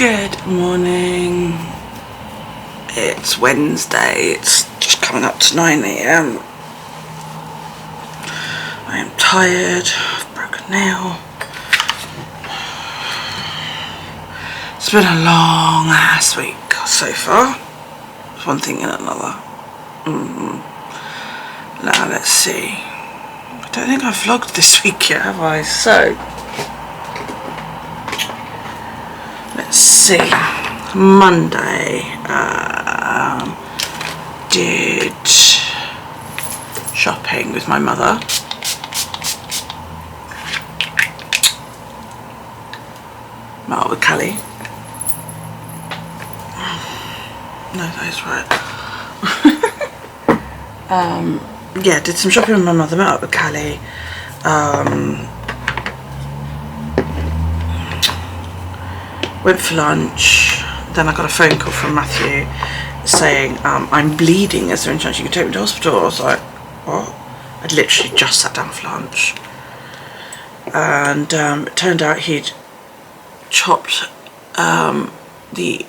Good morning. It's Wednesday. It's just coming up to 9 AM. I am tired. I've broken a nail. It's been a long ass week so far. One thing and another. Now let's see. I don't think I've vlogged this week yet, have I? So let's see. Monday, did shopping with my mother. Met up with Callie. No, that is right. Yeah, did some shopping with my mother. Met up with Callie. Went for lunch. Then I got a phone call from Matthew saying I'm bleeding, is there any chance you could take me to hospital? I was like, what? I'd literally just sat down for lunch, and it turned out he'd chopped the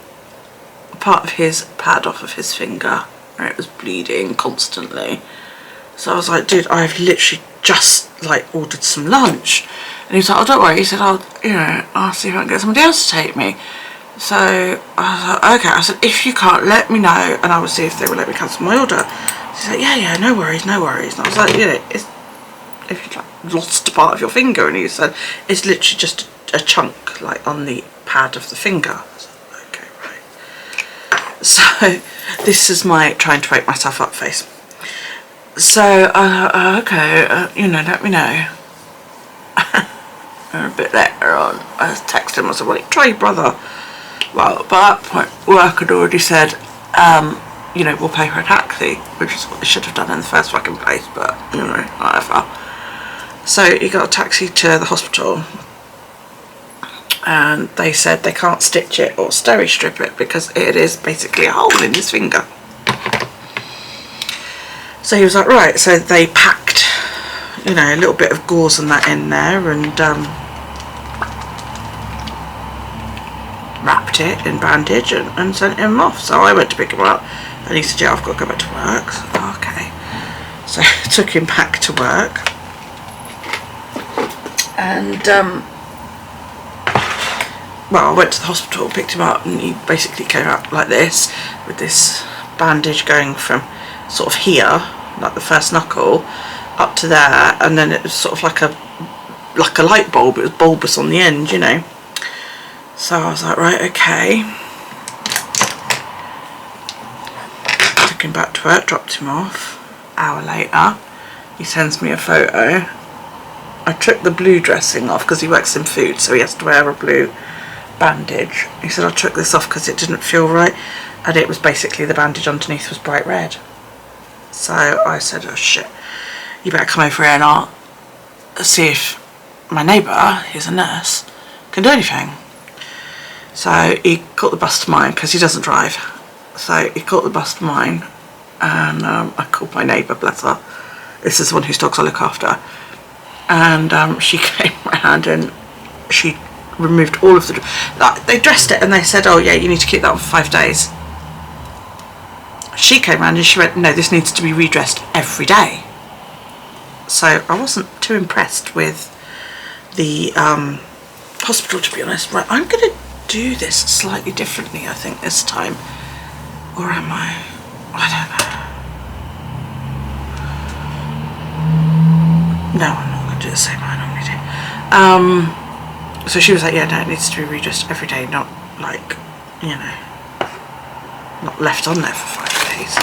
part of his pad off of his finger and it was bleeding constantly. So I was like, dude, I've literally just ordered some lunch. And he was like, oh, don't worry. He said, I'll see if I can get somebody else to take me. So I was like, okay. I said, if you can't, let me know and I will see if they will let me cancel my order. He's like, yeah, no worries. And I was like, if you lost a part of your finger, and he said, it's literally just a chunk on the pad of the finger. I was like, okay, right. So this is my trying to wake myself up face. So okay, let me know. And a bit later on, I texted him. I said, well, try your brother. Well, by that point, work had already said, we'll pay for a taxi, which is what they should have done in the first fucking place, but, whatever. So he got a taxi to the hospital, and they said they can't stitch it or steri strip it because it is basically a hole in his finger. So he was like, right, so they packed, a little bit of gauze and that in there, and wrapped it in bandage and sent him off. So I went to pick him up, and he said, yeah, I've got to go back to work. So, okay. So I took him back to work, and I went to the hospital, picked him up, and he basically came out like this, with this bandage going from sort of here, like the first knuckle, up to there, and then it was sort of like a light bulb. It was bulbous on the end, So I was like, right, okay. Took him back to work, dropped him off. Hour later, he sends me a photo. I took the blue dressing off because he works in food, so he has to wear a blue bandage. He said, I took this off because it didn't feel right, and it was basically the bandage underneath was bright red. So I said, oh shit, you better come over here and I'll see if my neighbour, who's a nurse, can do anything. So he caught the bus to mine because he doesn't drive. So he caught the bus to mine, and I called my neighbour, bless her. This is the one whose dogs I look after. And she came round and she removed all of the... they dressed it and they said, oh yeah, you need to keep that on for 5 days. She came round and she went, no, this needs to be redressed every day. So I wasn't too impressed with the hospital, to be honest. Right, I'm going to do this slightly differently, I think, this time. Or am I? I don't know. No, I'm not going to do the same way I normally do. So she was like, yeah, no, it needs to be redressed every day, not not left on there for 5 days.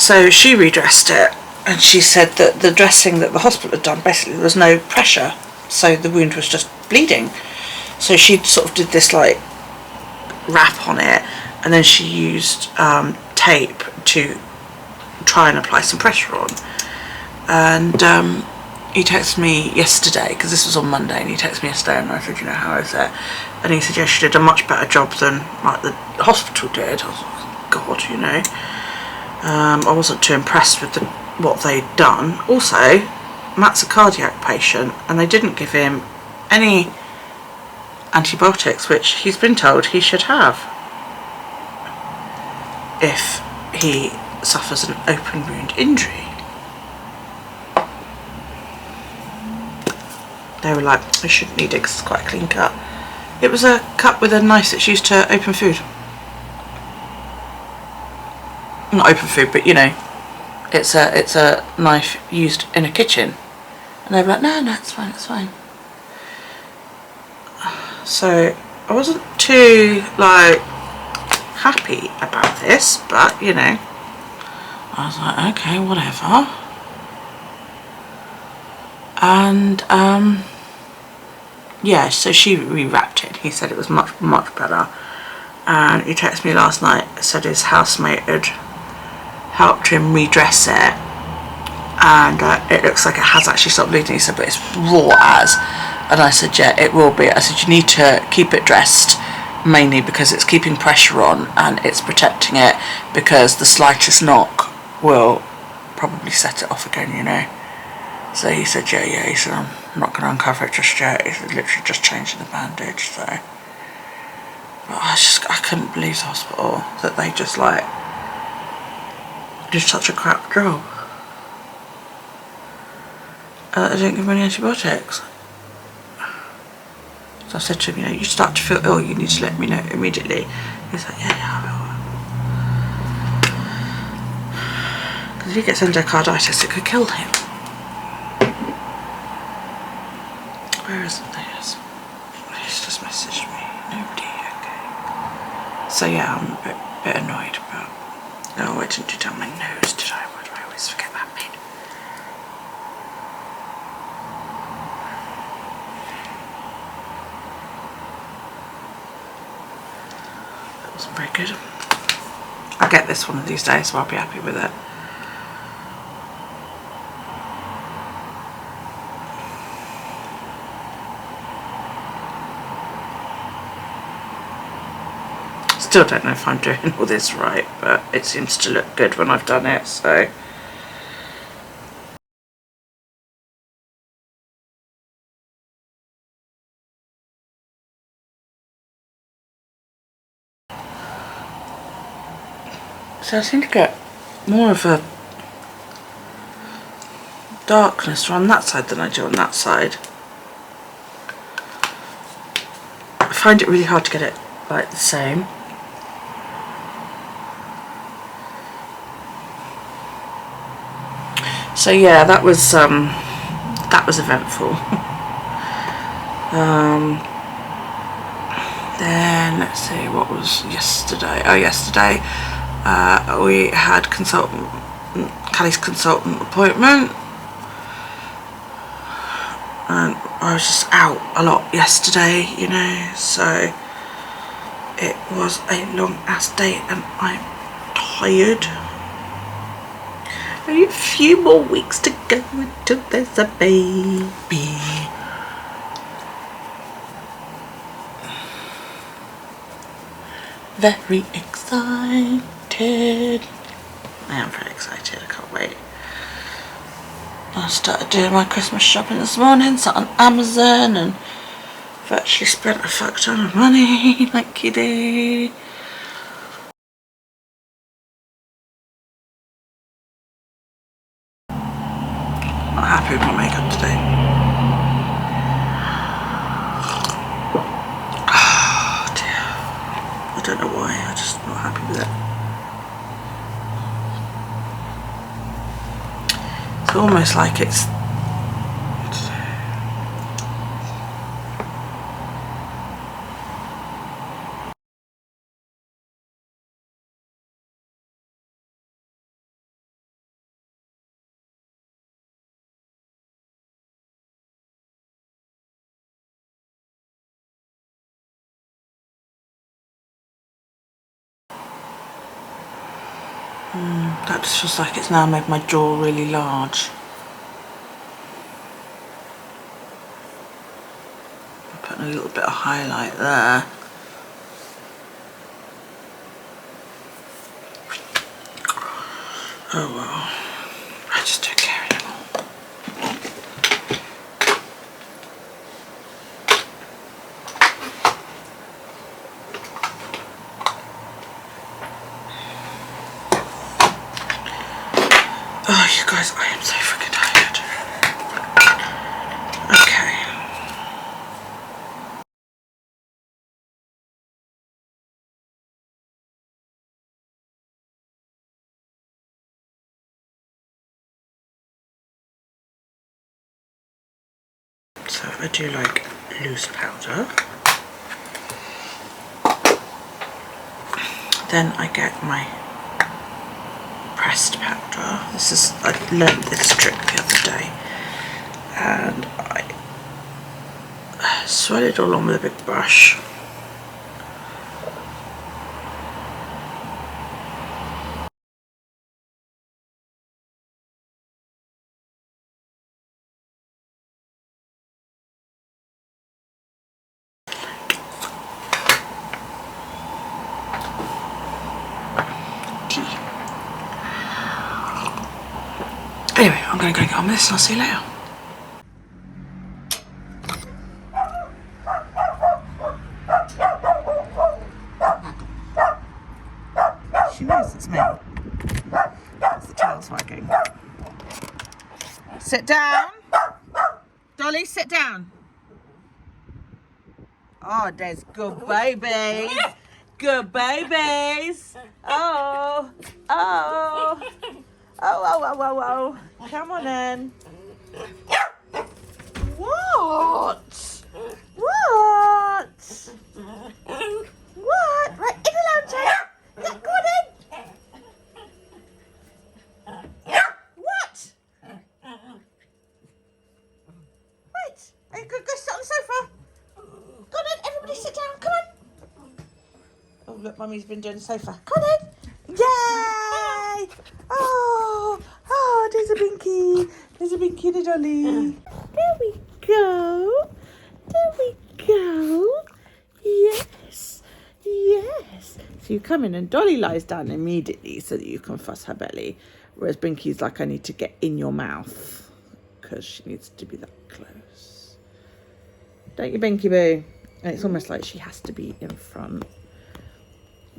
So she redressed it, and she said that the dressing that the hospital had done, basically there was no pressure, so the wound was just bleeding. So she sort of did this wrap on it, and then she used tape to try and apply some pressure on. And he texted me yesterday, because this was on Monday, and he texted me yesterday, and I said, how is it? And he said, yeah, she did a much better job than the hospital did. I was like, God, I wasn't too impressed with what they'd done. Also, Matt's a cardiac patient, and they didn't give him any antibiotics, which he's been told he should have if he suffers an open wound injury. They were like, I shouldn't need it because it's quite a clean cut. It was a cut with a knife that's used to open food. Not open food, but you know, it's a knife used in a kitchen. And they were like, no, it's fine, it's fine. So I wasn't too like happy about this, but you know, I was like, okay, whatever. And yeah, so she rewrapped it. He said it was much better. And he texted me last night, said his housemate had helped him redress it, and it looks like it has actually stopped bleeding. He said, but it's raw as. And I said, yeah, it will be. I said, you need to keep it dressed, mainly because it's keeping pressure on and it's protecting it, because the slightest knock will probably set it off again, you know. So he said, yeah, he said, I'm not going to uncover it just yet. He said, literally just changing the bandage, so. But I couldn't believe the hospital, that they just like, did such a crap job. They didn't give me any antibiotics. So I said to him, you know, you start to feel ill, you need to let me know immediately. He's like, yeah, I will. Because if he gets endocarditis, it could kill him. Where is it? There's. He's just messaged me. Nobody, okay. So yeah, I'm a bit annoyed about. No, I didn't do down my nose, did I? Why do I always forget that bit? That wasn't very good. I'll get this one of these days, so I'll be happy with it. Still don't know if I'm doing all this right, but it seems to look good when I've done it, so. So I seem to get more of a darkness on that side than I do on that side. I find it really hard to get it like the same. So yeah, that was eventful. Then let's see, what was yesterday? Oh, yesterday we had Callie's consultant appointment, and I was just out a lot yesterday, you know, so it was a long ass day and I'm tired. Only a few more weeks to go until there's a baby. Very excited. I am very excited, I can't wait. I started doing my Christmas shopping this morning, sat on Amazon and virtually spent a fuck ton of money, like kiddie. Not happy with my makeup today. Oh dear. I don't know why, I'm just not happy with it. It's almost like it's that just feels like it's now made my jaw really large. I'm putting a little bit of highlight there. Oh well, I just don't care anymore. you guys, I am so freaking tired. Okay. So I do like loose powder. Then I get my pressed powder. I learned this trick the other day, and I swirl it all on with a big brush. Anyway, I'm going to go get on with this and I'll see you later. She knows it's me. It's the tail wagging. Sit down. Dolly, sit down. Oh, there's good babies. Good babies. Oh, oh. Oh. Come on in. What? Right, in the lounge chair. Yeah, go on in. What? Right, are you going to go sit on the sofa? Go on in, everybody sit down, come on. Oh, look, Mummy's been doing the sofa. Come on in. Yay! Oh, there's a Binky. There's a Binky and a Dolly. There we go. Yes. So you come in and Dolly lies down immediately so that you can fuss her belly. Whereas Binky's like, I need to get in your mouth because she needs to be that close. Don't you, Binky Boo? And it's almost like she has to be in front.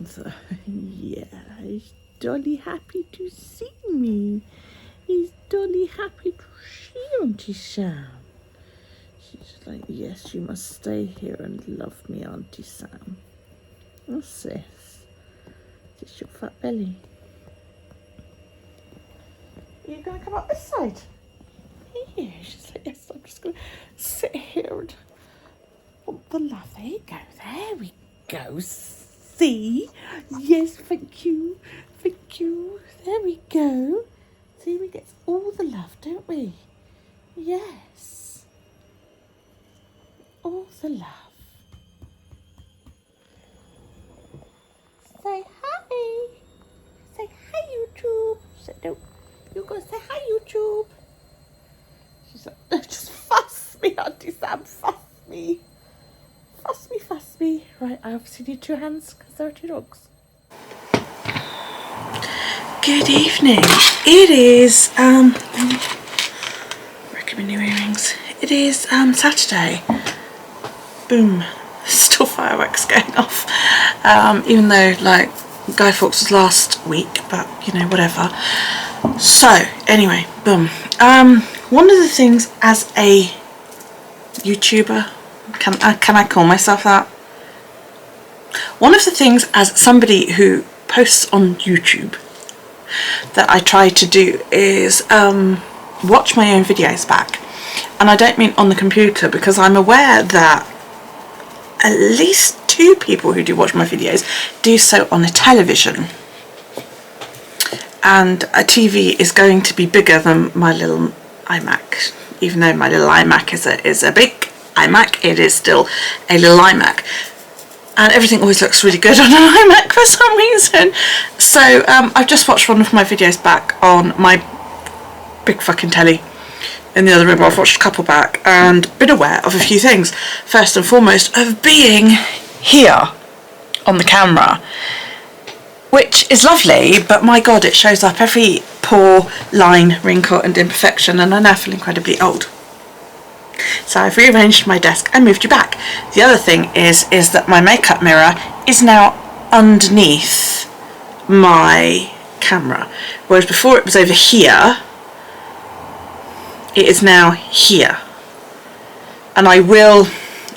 So, yeah, is Dolly happy to see me? Is Dolly happy to see Auntie Sam? She's like, yes, you must stay here and love me, Auntie Sam. What's this? Is this your fat belly? Are you going to come up this side? Yeah, she's like, yes, I'm just going to sit here and want the love. There you go, there we go. See? Yes, thank you. There we go. See, we get all the love, don't we? Yes. All the love. Say hi. Say hi, YouTube. No, you go say hi, YouTube. She's like, no, just fuss me, Auntie Sam, fuss me. Fuss me. Right, I obviously need 2 hands because there are 2 dogs. Good evening. It is, reckon my new earrings. It is, Saturday. Boom. Still fireworks going off. Even though, like, Guy Fawkes was last week, but, you know, whatever. So, anyway, boom. One of the things as a YouTuber, can I call myself that? One of the things as somebody who posts on YouTube that I try to do is watch my own videos back. And I don't mean on the computer, because I'm aware that at least 2 people who do watch my videos do so on a television. And a TV is going to be bigger than my little iMac. Even though my little iMac is a big iMac, it is still a little iMac. And everything always looks really good on an iMac for some reason. So I've just watched one of my videos back on my big fucking telly in the other room. I've watched a couple back and been aware of a few things. First and foremost, of being here on the camera, which is lovely, but my god, it shows up every pore, line, wrinkle and imperfection, and I now feel incredibly old. So I've rearranged my desk and moved you back. The other thing is that my makeup mirror is now underneath my camera, whereas before it was over here it is now here. And I will,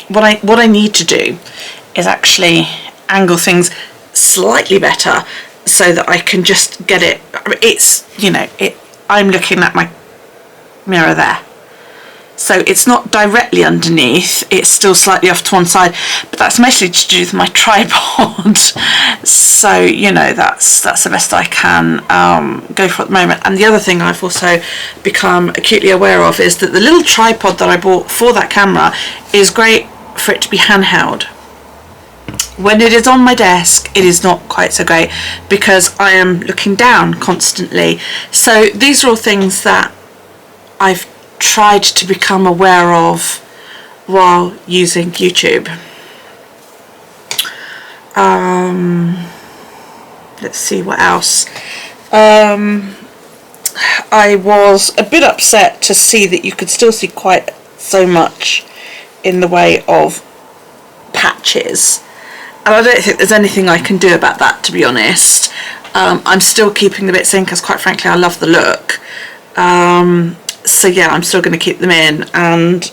what I need to do is actually angle things slightly better so that I can just get it. It's, you know, I'm looking at my mirror there, so it's not directly underneath, it's still slightly off to one side, but that's mostly to do with my tripod. So, you know, that's the best I can go for at the moment. And the other thing I've also become acutely aware of is that the little tripod that I bought for that camera is great for it to be handheld. When it is on my desk, it is not quite so great because I am looking down constantly. So these are all things that I've tried to become aware of while using YouTube. Let's see what else. I was a bit upset to see that you could still see quite so much in the way of patches. And I don't think there's anything I can do about that, to be honest. I'm still keeping the bits in because, quite frankly, I love the look. So yeah, I'm still going to keep them in, and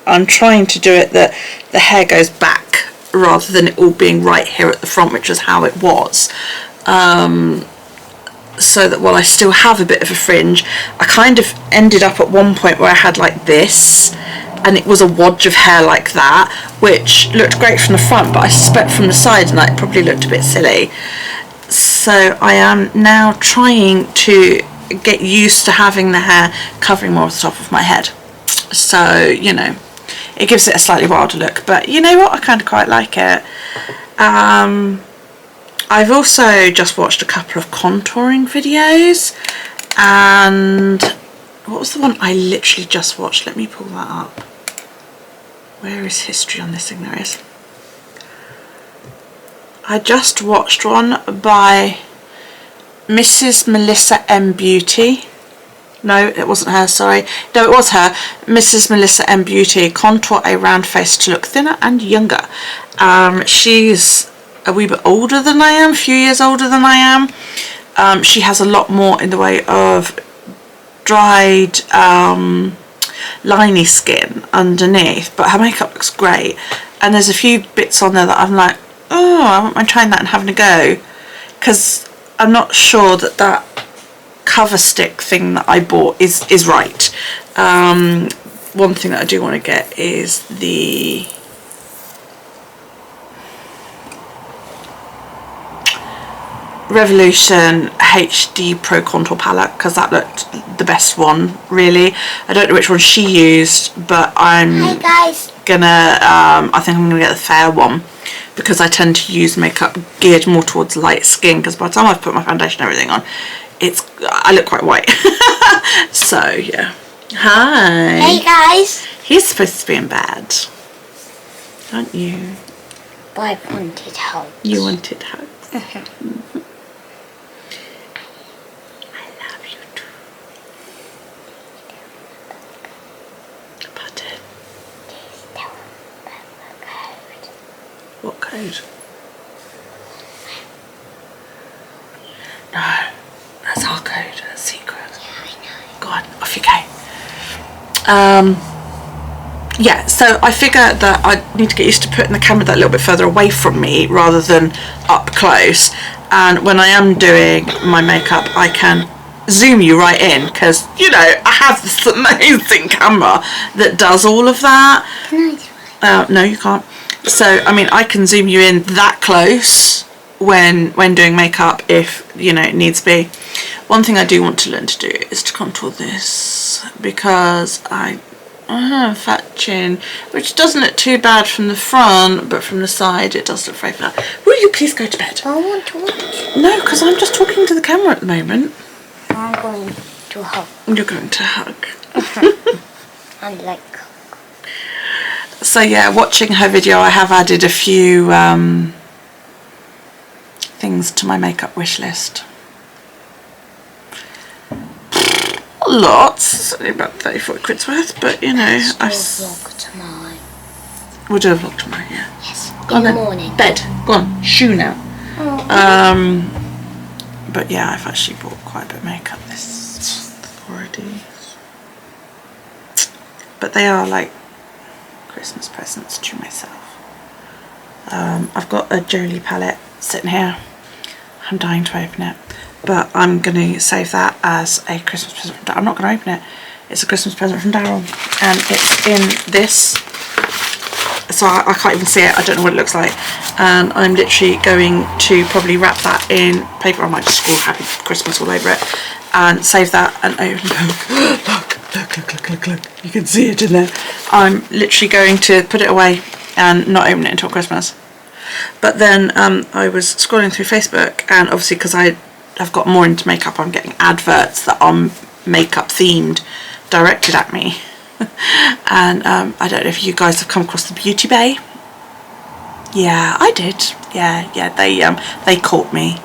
I'm trying to do it that the hair goes back rather than it all being right here at the front, which is how it was. So that while I still have a bit of a fringe, I kind of ended up at one point where I had like this, and it was a wodge of hair like that, which looked great from the front, but I suspect from the side and it probably looked a bit silly. So I am now trying to get used to having the hair covering more of the top of my head. So, you know, it gives it a slightly wilder look, but you know what, I kind of quite like it. I've also just watched a couple of contouring videos, and what was the one I literally just watched? Let me pull that up. Where is history on this thing? There is. I just watched one by Mrs. Melissa M. Beauty. No, it wasn't her, sorry. No, it was her. Mrs. Melissa M. Beauty, contour a round face to look thinner and younger. She's a wee bit older than I am, a few years older than I am. She has a lot more in the way of dried, liney skin underneath, but her makeup looks great. And there's a few bits on there that I'm like, oh, I wouldn't mind trying that and having a go, because I'm not sure that that cover stick thing that I bought is right. One thing that I do want to get is the Revolution HD Pro Contour Palette, because that looked the best one, really. I don't know which one she used, but I'm gonna I think I'm gonna get the fair one, because I tend to use makeup geared more towards light skin, because by the time I've put my foundation and everything on, I look quite white. So yeah. Hi. Hey guys. He's supposed to be in bed, aren't you? But I wanted hugs. You wanted hugs. Mm-hmm. I love you too. Pardon? Please don't remember code. What code? No, that's our code. That's secret. Yeah, I know. Go on, off you go. Yeah, so I figure that I need to get used to putting the camera that little bit further away from me rather than up close. And when I am doing my makeup, I can zoom you right in, because, you know, I have this amazing camera that does all of that. Can I do it? No, you can't. So, I mean, I can zoom you in that close when doing makeup if, you know, it needs be. One thing I do want to learn to do is to contour this, because I have a fat chin, which doesn't look too bad from the front, but from the side it does look very flat. Will you please go to bed? I want to watch. No, because I'm just talking to the camera at the moment. I'm going to hug. You're going to hug. And like. So yeah, watching her video, I have added a few things to my makeup wish list. Lots, only about 30-40 quid's worth, but you know, I'll vlog tomorrow. We'll do a vlog tomorrow, yeah. Yes, Go on in the then. morning. Bed, go on, shoe now. Oh. But yeah, I've actually bought quite a bit of makeup this already. but they are like Christmas presents to myself. I've got a Jolie palette sitting here. I'm dying to open it, but I'm going to save that as a Christmas present. I'm not going to open it. It's a Christmas present from Daryl, and it's in this, so I can't even see it. I don't know what it looks like, and I'm literally going to probably wrap that in paper. I might just scrawl Happy Christmas all over it and save that and open it. Look, you can see it in there. I'm literally going to put it away and not open it until Christmas. But then I was scrolling through Facebook, and obviously because I have got more into makeup, I'm getting adverts that are makeup themed directed at me. And I don't know if you guys have come across the Beauty Bay. Yeah, I did. Yeah, they caught me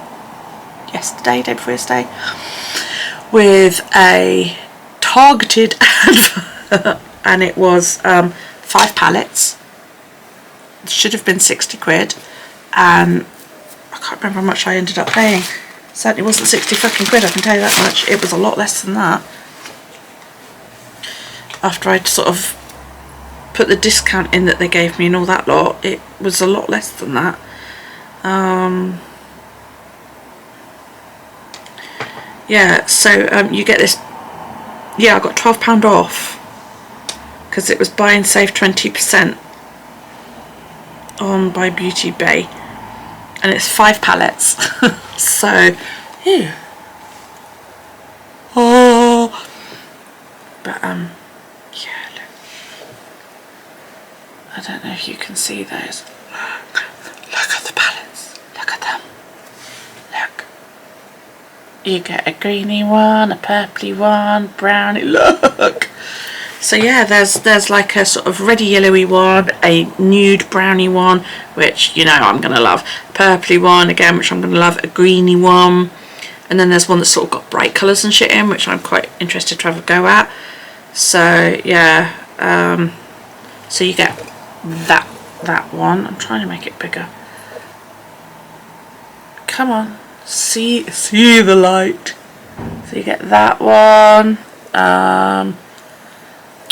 yesterday, day before yesterday, with a targeted advert, and it was 5 palettes. It should have been 60 quid, and I can't remember how much I ended up paying. Certainly wasn't 60 fucking quid, I can tell you that much. It was a lot less than that. After I'd sort of put the discount in that they gave me and all that lot, it was a lot less than that. Yeah, so you get this. Yeah, I got £12 off because it was buy and save 20% on by Beauty Bay, and it's 5 palettes. So, yeah. Oh, but yeah. Look. I don't know if you can see those. Look at the palettes. Look at them. Look. You get a greeny one, a purpley one, browny. Look. So yeah, there's like a sort of reddy yellowy one, a nude browny one, which you know I'm gonna love, purpley one again, which I'm gonna love, a greeny one, and then there's one that's sort of got bright colours and shit in, which I'm quite interested to have a go at. So yeah, so you get that one. I'm trying to make it bigger. Come on, see the light. So you get that one.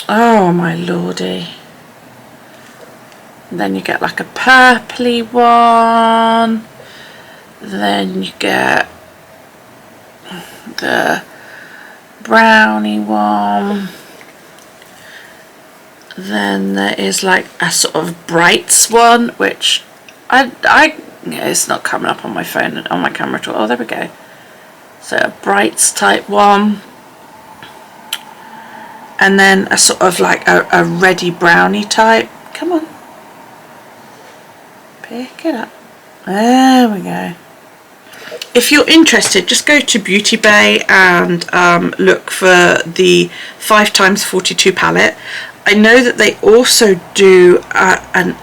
Oh my lordy. Then you get like a purpley one. Then you get the browny one. Then there is like a sort of brights one, which it's not coming up on my phone, on my camera at all. Oh, there we go. So a brights type one. And then a sort of like a reddy browny type. Come on. Pick it up. There we go. If you're interested, just go to Beauty Bay and look for the 5x42 palette. I know that they also do an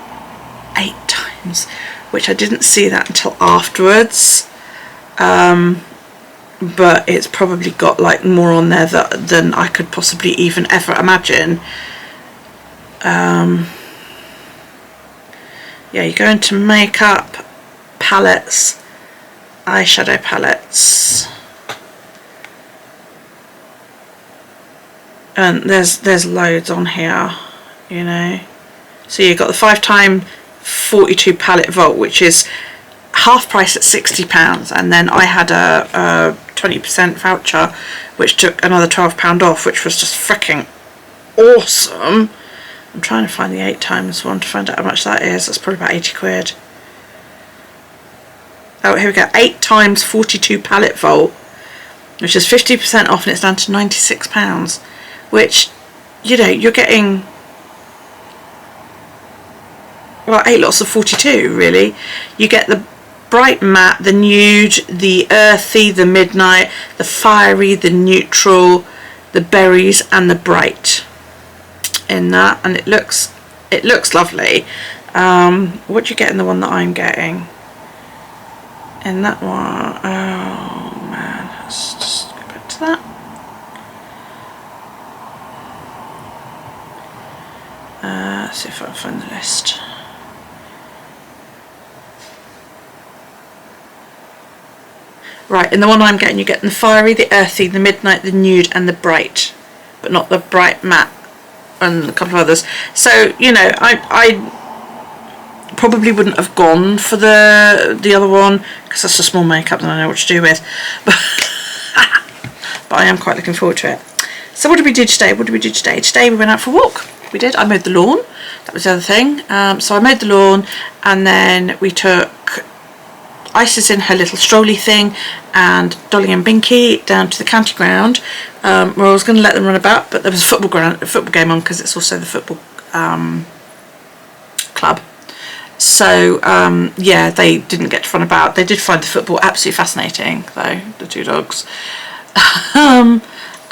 8x, which I didn't see that until afterwards. But it's probably got like more on there than I could possibly even ever imagine. Yeah, you go into makeup, palettes, eyeshadow palettes, and there's loads on here, you know. So you've got the 5x42 palette vault, which is half price at £60, and then I had a 20% voucher which took another £12 off, which was just freaking awesome. I'm trying to find the 8x one to find out how much that is. That's probably about 80 quid. Oh, here we go. 8x42 palette vault, which is 50% off, and it's down to £96, which, you know, you're getting, well, 8 lots of 42 really. You get the bright matte, the nude, the earthy, the midnight, the fiery, the neutral, the berries, and the bright in that, and it looks lovely. What do you get in the one that I'm getting? In that one, oh man, let's just go back to that. Let's see if I can find the list. Right, in the one I'm getting, you're getting the fiery, the earthy, the midnight, the nude, and the bright, but not the bright matte and a couple of others. So, you know, I probably wouldn't have gone for the other one because that's just more makeup than I know what to do with. But I am quite looking forward to it. So what did we do today? Today we went out for a walk. We did. I mowed the lawn. That was the other thing. So I mowed the lawn, and then we took Isis in her little strolley thing and Dolly and Binky down to the county ground, where I was going to let them run about, but there was a football game on because it's also the football club. So yeah, they didn't get to run about. They did find the football absolutely fascinating though, the two dogs.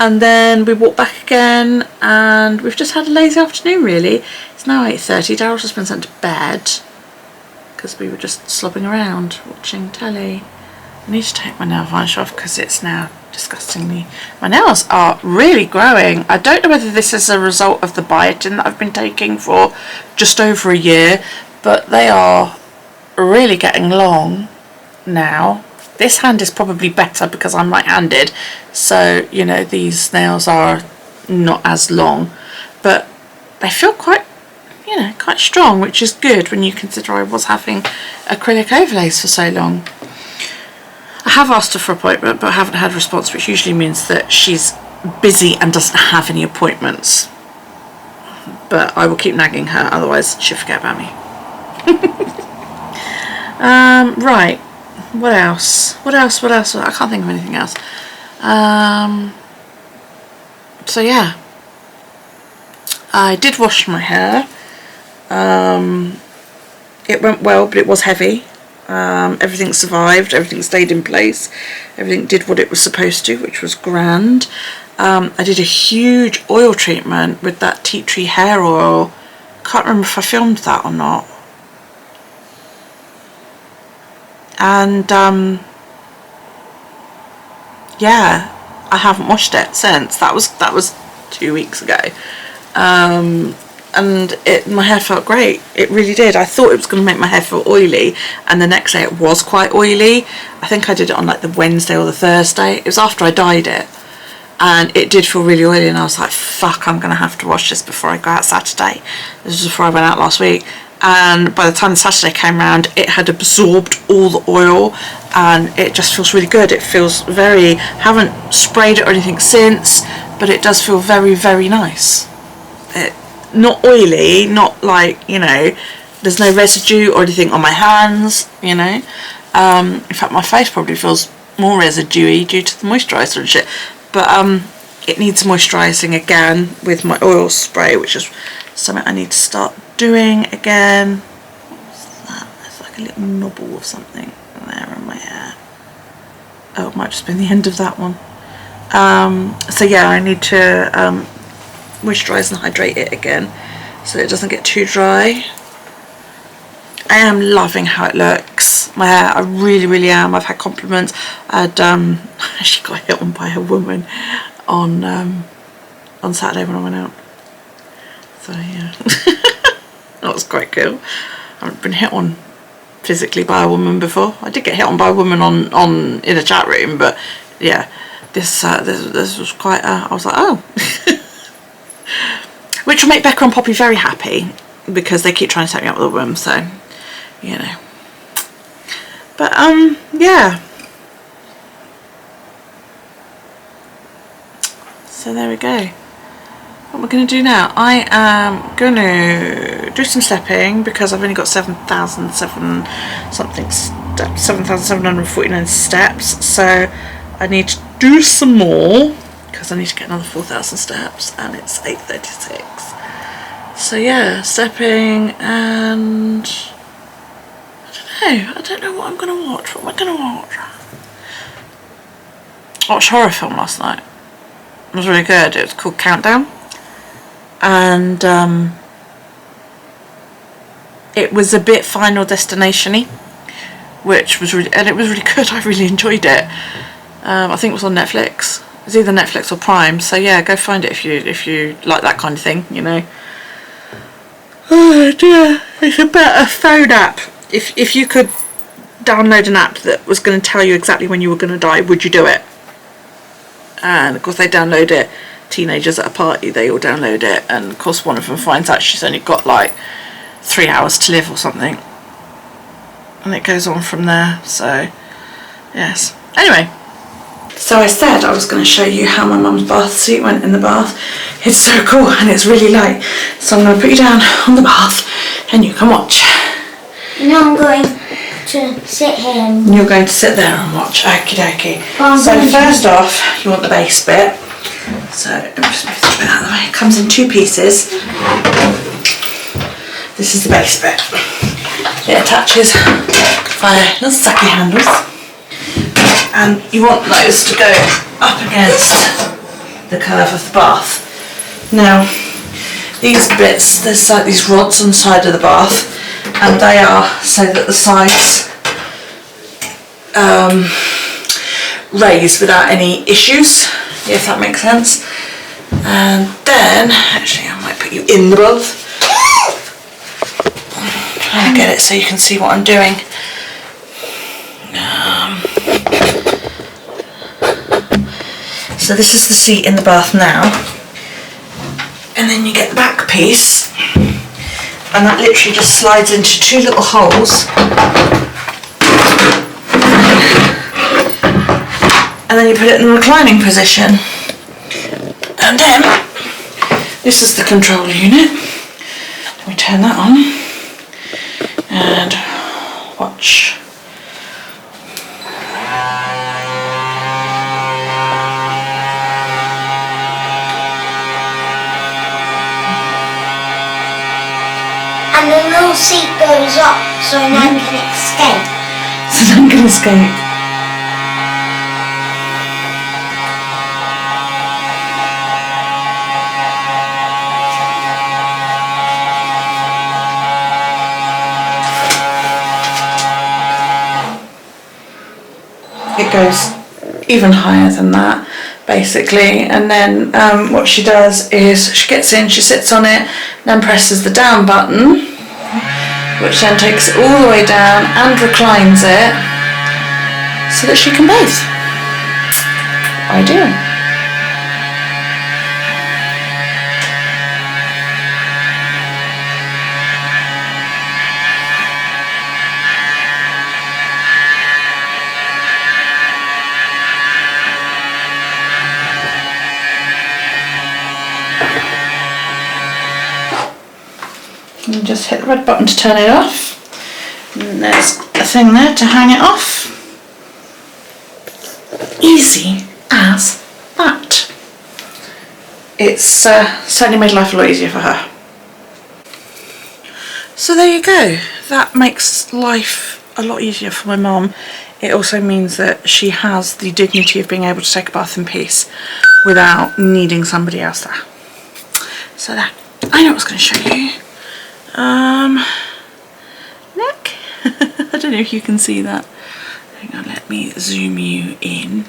And then we walked back again, and we've just had a lazy afternoon really. It's now 8:30. Daryl's just been sent to bed because we were just slobbing around watching telly. I need to take my nail varnish off because it's now disgustingly... My nails are really growing. I don't know whether this is a result of the biotin that I've been taking for just over a year, but they are really getting long now. This hand is probably better because I'm right-handed, so, you know, these nails are not as long, but they feel quite, you know, quite strong, which is good when you consider I was having acrylic overlays for so long. I have asked her for an appointment, but I haven't had a response, which usually means that she's busy and doesn't have any appointments. But I will keep nagging her, otherwise she'll forget about me. Right. What else? I can't think of anything else. So yeah, I did wash my hair. It went well, but it was heavy. Everything survived, everything stayed in place, everything did what it was supposed to, which was grand. I did a huge oil treatment with that tea tree hair oil. Can't remember if I filmed that or not. And yeah, I haven't washed it since. That was 2 weeks ago. And my hair felt great. It really did. I thought it was going to make my hair feel oily, and the next day it was quite oily. I think I did it on like the Wednesday or the Thursday. It was after I dyed it, and it did feel really oily, and I was like, fuck, I'm going to have to wash this before I go out Saturday. This was before I went out last week. And by the time the Saturday came around, it had absorbed all the oil, and it just feels really good. It feels very, haven't sprayed it or anything since, but it does feel very, very nice. Not oily, not like, you know, there's no residue or anything on my hands, you know. In fact, my face probably feels more residuey due to the moisturiser and shit. But it needs moisturising again with my oil spray, which is something I need to start doing again. What's that? It's like a little knobble or something there in my hair. Oh, it might just be the end of that one. So yeah, I need to moisturise and hydrate it again so that it doesn't get too dry. I am loving how it looks, my hair. I really, really am. I've had compliments. I actually got hit on by a woman on Saturday when I went out. So yeah, that was quite cool. I haven't been hit on physically by a woman before. I did get hit on by a woman on in a chat room, but yeah, this was quite. I was like, oh, which will make Becca and Poppy very happy because they keep trying to take me up with a woman. So, you know. But yeah. So there we go. What we're going to do now, I am going to do some stepping because I've only got 7,749 steps, so I need to do some more because I need to get another 4,000 steps, and it's 8:36. So yeah, stepping, and I don't know what I'm going to watch. What am I going to watch? I watched a horror film last night. It was really good. It was called Countdown. And it was a bit Final Destination-y, which was really, and it was really good. I really enjoyed it. I think it was on Netflix. It's either Netflix or Prime. So yeah, go find it if you like that kind of thing, you know. Oh dear, it's a better phone app. If you could download an app that was going to tell you exactly when you were going to die, would you do it? And of course they download it teenagers at a party, they all download it, and of course one of them finds out she's only got like 3 hours to live or something, and it goes on from there. So yes, anyway, so I said I was going to show you how my mum's bath suit went in the bath. It's so cool and it's really light, so I'm going to put you down on the bath and you can watch. Now I'm going to sit here and... You're going to sit there and watch. Okie dokie. So first off, you want the base bit. So let me just move that bit out of the way. It comes in 2 pieces. This is the base bit. It attaches via little sucky handles, and you want those to go up against the curve of the bath. Now these bits, there's like these rods on the side of the bath, and they are so that the sides raise without any issues, if that makes sense. And then, actually I might put you in the bath. Trying to get it so you can see what I'm doing. So this is the seat in the bath now, and then you get the back piece, and that literally just slides into 2 little holes, and then you put it in the reclining position. And then this is the control unit. Let me turn that on and watch. And the little seat goes up so Nan can escape. So Nan can escape. It goes even higher than that, basically, and then what she does is she gets in, she sits on it, then presses the down button, which then takes it all the way down and reclines it so that she can bathe. Ideal. You just hit the red button to turn it off, and there's a thing there to hang it off. Easy as that. It's certainly made life a lot easier for her. So there you go, that makes life a lot easier for my mum. It also means that she has the dignity of being able to take a bath in peace without needing somebody else there. So there, I know what I was going to show you. Look, I don't know if you can see that. Hang on, let me zoom you in.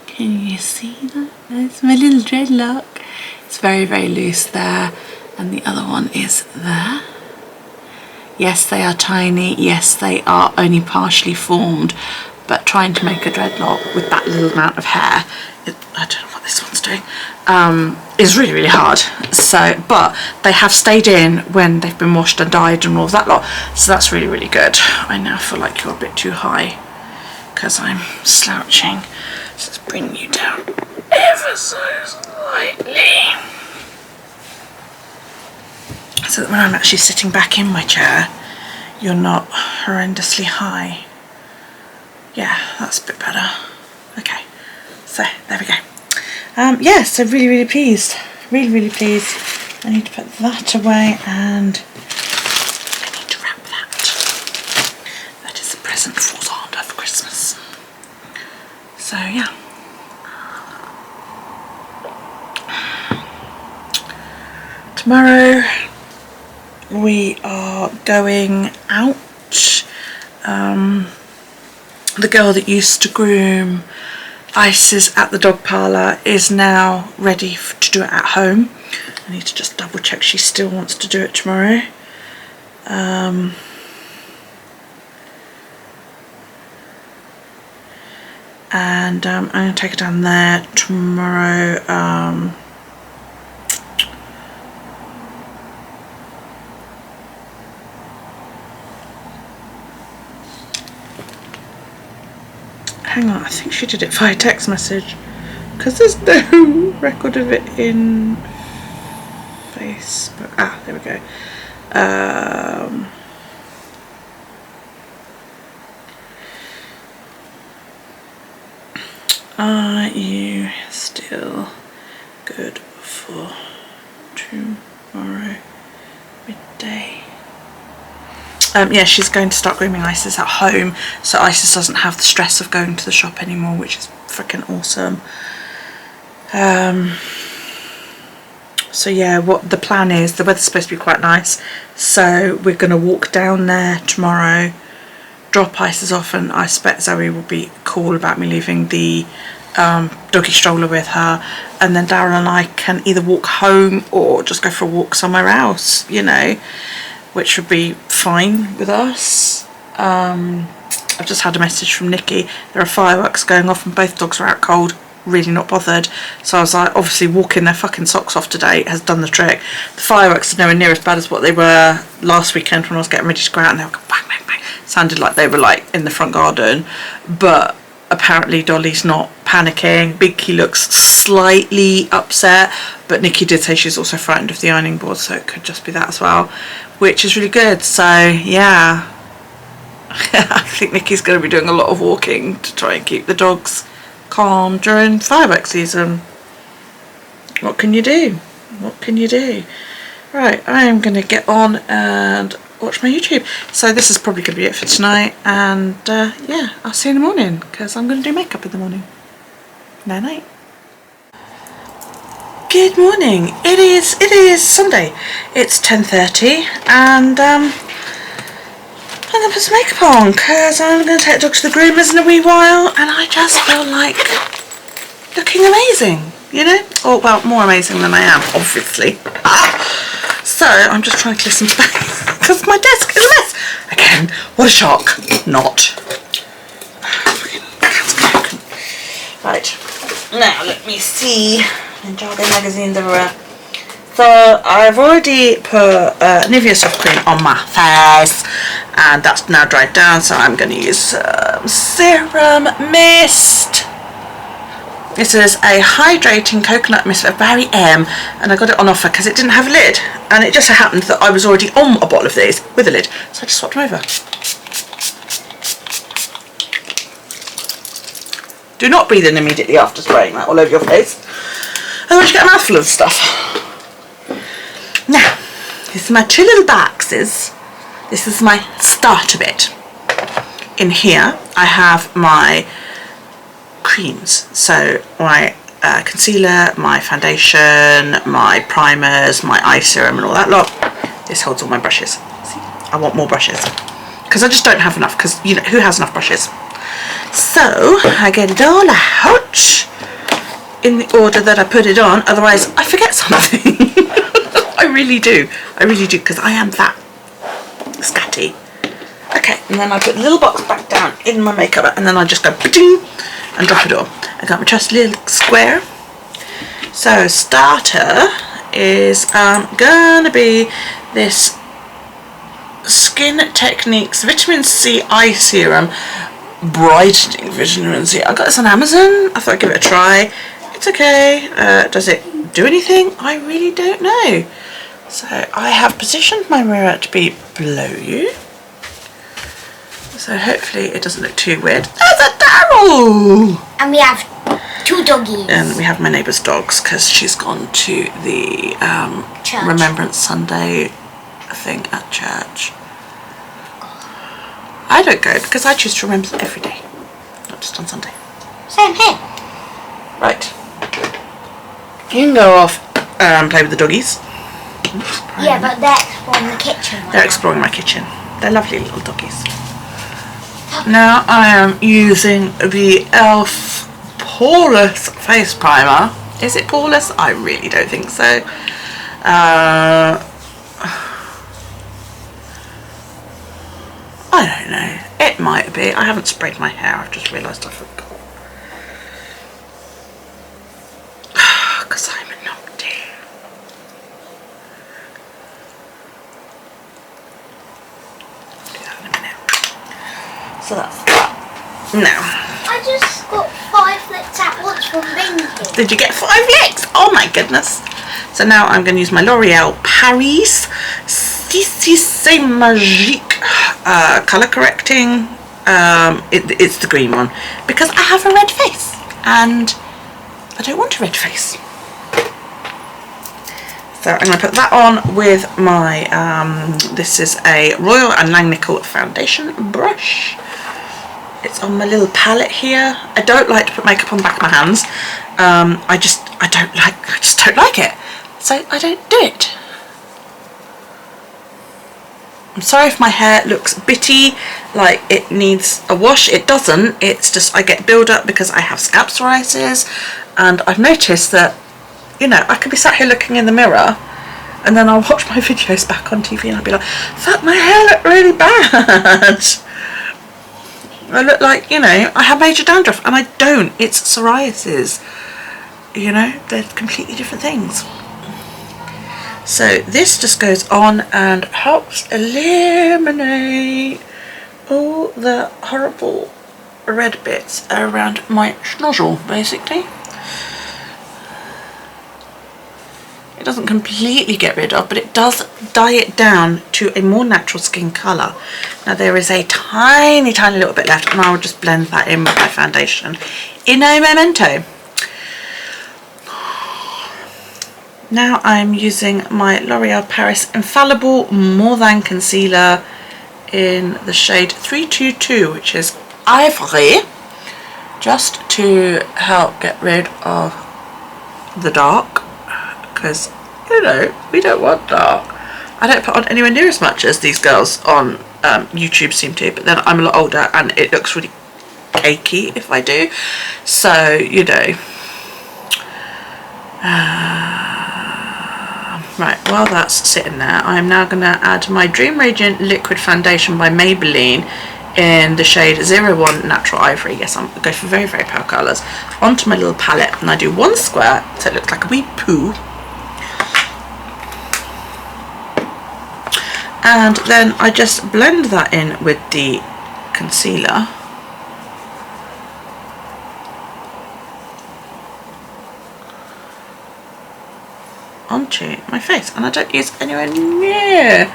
Can you see that? There's my little dreadlock. It's very, very loose there, and the other one is there. Yes, they are tiny. Yes, they are only partially formed, but trying to make a dreadlock with that little amount of hair, I don't know what this one's doing, is really, really hard. So, but they have stayed in when they've been washed and dyed and all of that lot, so that's really, really good. I now feel like you're a bit too high because I'm slouching. So let's bring you down ever so slightly, so that when I'm actually sitting back in my chair, you're not horrendously high. Yeah, that's a bit better. Okay, so there we go. Yeah, so really, really pleased. Really, really pleased. I need to put that away, and I need to wrap that. That is a present for Xander for Christmas. So yeah. Tomorrow we are going out. The girl that used to groom Isis at the dog parlour is now ready to do it at home. I need to just double check she still wants to do it tomorrow. and I'm going to take her down there tomorrow. Hang on, I think she did it via text message because there's no record of it in Facebook. Ah, there we go. Are you still good for tomorrow midday? Yeah, she's going to start grooming Isis at home, so Isis doesn't have the stress of going to the shop anymore, which is freaking awesome. So yeah, what the plan is, the weather's supposed to be quite nice, so we're going to walk down there tomorrow, drop Isis off, and I expect Zoe will be cool about me leaving the doggy stroller with her, and then Darren and I can either walk home or just go for a walk somewhere else, you know, which would be fine with us. I've just had a message from Nikki. There are fireworks going off and both dogs are out cold, really not bothered. So I was like, obviously walking their fucking socks off today has done the trick. The fireworks are nowhere near as bad as what they were last weekend when I was getting ready to go out, and they were going bang, bang, bang. Sounded like they were like in the front garden, but apparently Dolly's not panicking. Big Key looks slightly upset, but Nikki did say she's also frightened of the ironing board, so it could just be that as well, which is really good. So yeah, I think Nikki's going to be doing a lot of walking to try and keep the dogs calm during fireworks season. What can you do? What can you do? Right, I am going to get on and watch my YouTube. So this is probably going to be it for tonight, and yeah, I'll see you in the morning because I'm going to do makeup in the morning. Night night. Good morning. It is Sunday. It's 10:30, and I'm going to put some makeup on because I'm going to take the dog to the groomers in a wee while, and I just feel like looking amazing, you know? Or, well, more amazing than I am, obviously. So I'm just trying to clear some space because my desk is a mess. Again, what a shock. Not. Right, now let me see. Jargon magazines everywhere. So I've already put Nivea soft cream on my face, and that's now dried down, so I'm going to use some serum mist. This is a hydrating coconut mist of Barry M, and I got it on offer because it didn't have a lid, and it just so happened that I was already on a bottle of these with a lid, so I just swapped them over. Do not breathe in immediately after spraying that all over your face, otherwise you get a mouthful of stuff. Now, this is my two little boxes. This is my starter bit. In here I have my creams, so my concealer, my foundation, my primers, my eye serum and all that lot. This holds all my brushes. See, I want more brushes because I just don't have enough, because, you know, who has enough brushes? So I get it all out in the order that I put it on, otherwise I forget something. I really do, because I am that scatty. Okay, and then I put the little box back down in my makeup, and then I just go ba-ding and drop it all. I got my trusty little square. So starter is gonna be this Skin Techniques Vitamin C Eye Serum, brightening vitamin C. I got this on Amazon. I thought I'd give it a try. It's okay. Does it do anything? I really don't know. So I have positioned my mirror to be below you, so hopefully it doesn't look too weird. There's a Daryl! And we have two doggies. And we have my neighbour's dogs because she's gone to the Remembrance Sunday thing at church. I don't go because I choose to remember every day, not just on Sunday. Same here. Right. You can go off and play with the doggies. Oops, yeah, but they're exploring the kitchen. They're exploring my kitchen. They're lovely little doggies. Now I am using the e.l.f. Poreless face primer. Is it poreless? I really don't think so. I don't know. It might be. I haven't sprayed my hair. I've just realised I forgot. So that's that. Now, I just got 5 licks at once from Binky. did you get 5 licks? Oh my goodness. So now I'm going to use my L'Oreal Paris C'est Magique colour correcting. It's the green one because I have a red face and I don't want a red face. So I'm going to put that on with my, this is a Royal and Langnickel foundation brush. It's on my little palette here. I don't like to put makeup on the back of my hands. I just don't like it. So I don't do it. I'm sorry if my hair looks bitty, like it needs a wash. It doesn't. It's just I get build up because I have scalp psoriasis, and I've noticed that, you know, I could be sat here looking in the mirror and then I'll watch my videos back on TV and I'll be like, fuck, my hair looked really bad. I look like, you know, I have major dandruff, and I don't. It's psoriasis. You know, they're completely different things. So this just goes on and helps eliminate all the horrible red bits around my schnozzle, basically. It doesn't completely get rid of, but it does dye it down to a more natural skin colour. Now there is a tiny little bit left, and I will just blend that in with my foundation in a memento. Now I'm using my L'Oreal Paris Infallible More Than Concealer in the shade 322, which is Ivory, just to help get rid of the dark, because, you know, we don't want dark. I don't put on anywhere near as much as these girls on YouTube seem to, but then I'm a lot older and it looks really cakey if I do. So, you know. Right, while that's sitting there, I'm now going to add my Dream Radiant Liquid Foundation by Maybelline in the shade 01 Natural Ivory. Yes, I'm going to go for very, very pale colours onto my little palette, and I do one square so it looks like a wee poo. And then I just blend that in with the concealer. Onto my face, and I don't use anywhere near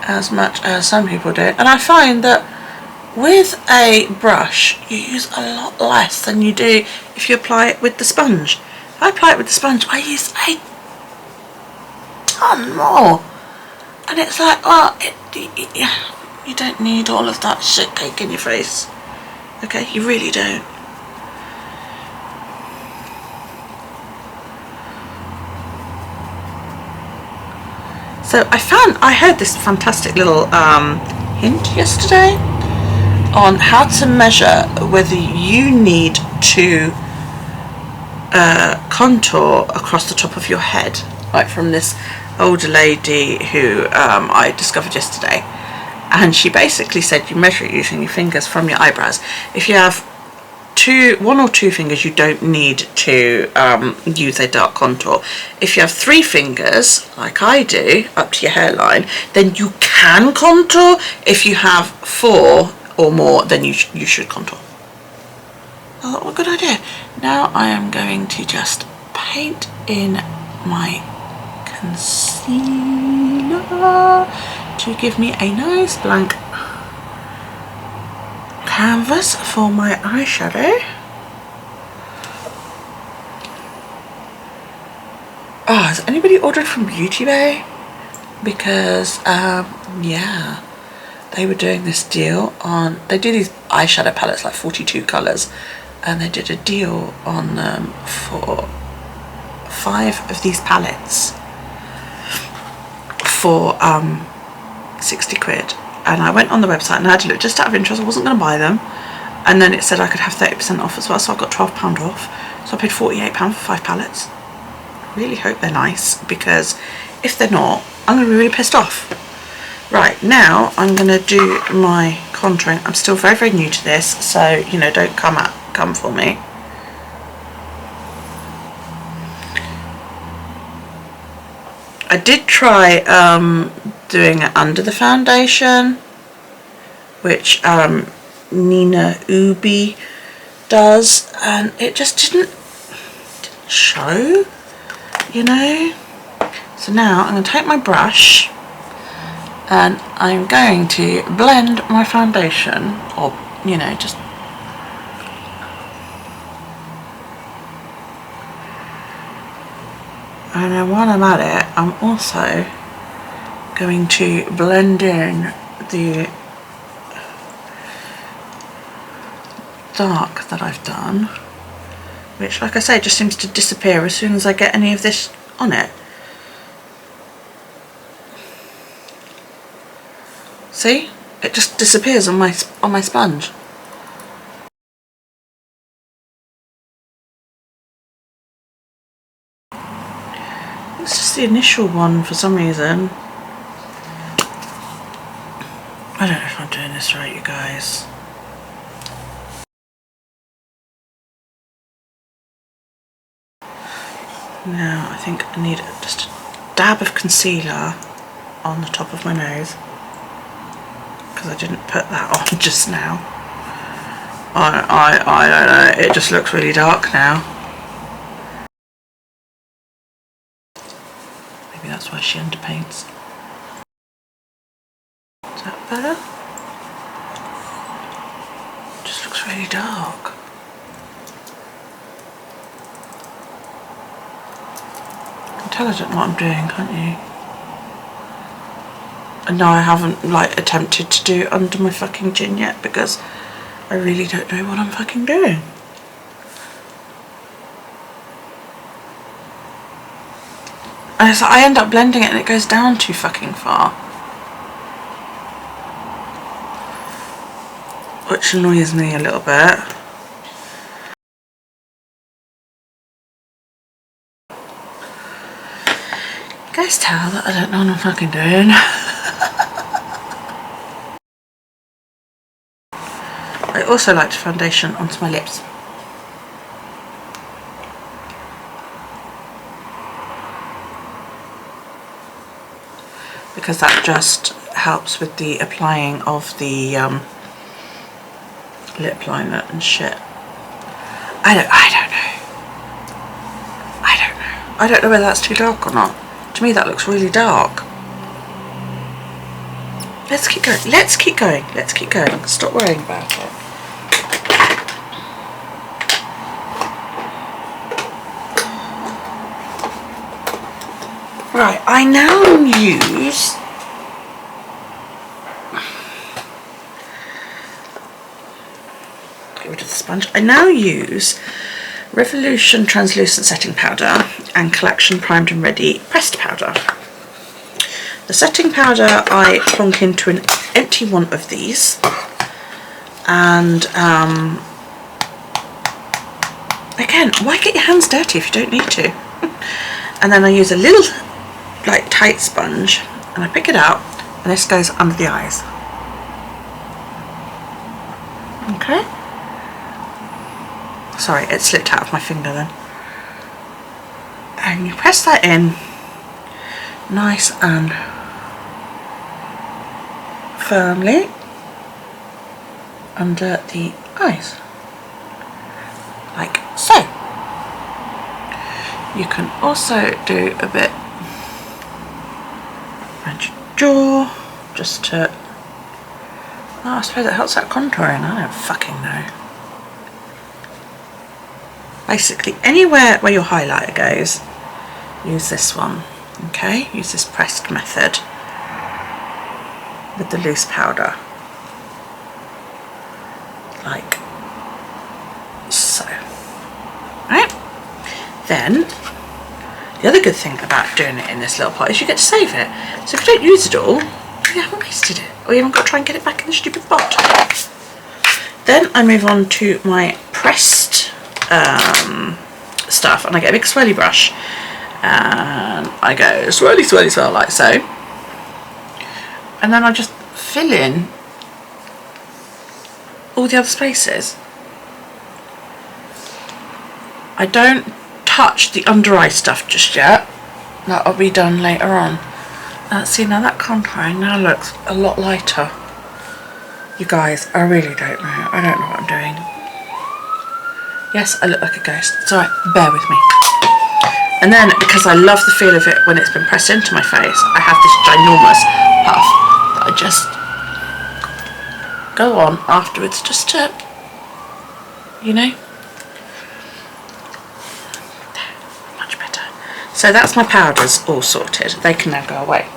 as much as some people do, and I find that with a brush you use a lot less than you do if you apply it with the sponge. If I apply it with the sponge, I use a ton more, and it's like, oh, you don't need all of that shit cake in your face, okay? You really don't. So I heard this fantastic little hint yesterday on how to measure whether you need to contour across the top of your head, like from this older lady who I discovered yesterday, and she basically said you measure it using your fingers from your eyebrows. If you have one or two fingers, you don't need to use a dark contour. If you have 3 fingers, like I do, up to your hairline, then you can contour. If you have 4 or more, then you should contour. Oh, what a good idea. Now I am going to just paint in my concealer to give me a nice blank canvas for my eyeshadow. Oh, has anybody ordered from Beauty Bay? Because yeah, they were doing this deal on, they do these eyeshadow palettes like 42 colours, and they did a deal on them for 5 of these palettes for 60 quid. And I went on the website and I had to look just out of interest. I wasn't going to buy them, and then it said I could have 30% off as well, so I got £12 off. So I paid £48 for 5 palettes. I really hope they're nice, because if they're not, I'm going to be really pissed off. Right, now I'm going to do my contouring. I'm still very, very new to this, so, you know, don't come for me. I did try doing it under the foundation, which Nina Ubi does, and it just didn't show, you know. So now I'm going to take my brush and I'm going to blend my foundation, or you know, just and then while I'm at it, I'm also going to blend in the dark that I've done, which, like I say, just seems to disappear as soon as I get any of this on it. See? It just disappears on my sponge. It's just the initial one for some reason. I don't know if I'm doing this right, you guys. Now I think I need just a dab of concealer on the top of my nose, because I didn't put that on just now. I don't know, it just looks really dark now. Maybe that's why she underpaints. Is that better? It just looks really dark. You can tell I don't know what I'm doing, can't you? And no, I haven't like attempted to do under my fucking chin yet, because I really don't know what I'm fucking doing. And so I end up blending it and it goes down too fucking far, which annoys me a little bit. You guys tell that I don't know what I'm fucking doing. I also like to foundation onto my lips. Because that just helps with the applying of the lip liner and shit. I don't know whether that's too dark or not. To me that looks really dark. Let's keep going. Let's keep going. Let's keep going. Stop worrying about it. Right, I now use get rid of the sponge. I now use Revolution Translucent Setting Powder and Collection Primed and Ready Pressed Powder. The setting powder I plonk into an empty one of these, and again, why get your hands dirty if you don't need to? And then I use a little like tight sponge and I pick it out, and this goes under the eyes. Okay. Sorry, it slipped out of my finger then. And you press that in nice and firmly under the eyes, like so. You can also do a bit around your jaw, just to, I suppose it helps that contouring, I don't fucking know. Basically anywhere where your highlighter goes, use this one, okay? Use this pressed method with the loose powder, like so. Right? Then, the other good thing about doing it in this little pot is you get to save it. So if you don't use it all, you haven't wasted it, or you haven't got to try and get it back in the stupid pot. Then I move on to my pressed stuff, and I get a big swirly brush, and I go swirly, swirly, swirl like so, and then I just fill in all the other spaces. I don't touch the under eye stuff just yet. That'll be done later on. See, now that contouring now looks a lot lighter. You guys, I really don't know. I don't know what I'm doing. Yes, I look like a ghost. It's alright, bear with me. And then, because I love the feel of it when it's been pressed into my face, I have this ginormous puff that I just go on afterwards just to, you know. Much better. So that's my powders all sorted. They can now go away.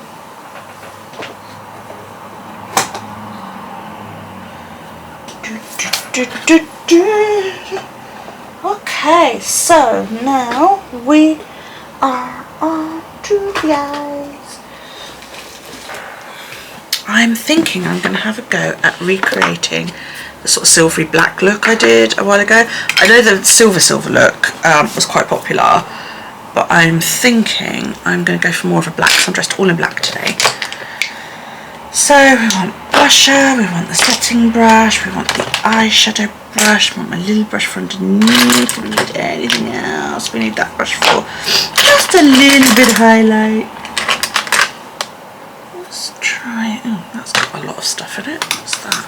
Okay, so now we are on to the eyes. I'm thinking I'm going to have a go at recreating the sort of silvery black look I did a while ago. I know the silver look was quite popular, but I'm thinking I'm going to go for more of a black, so I'm dressed all in black today. So we want blusher, we want the setting brush, we want the eyeshadow brush, we want my little brush for underneath. We need anything else. We need that brush for just a little bit of highlight. Let's try. Oh, that's got a lot of stuff in it. What's that?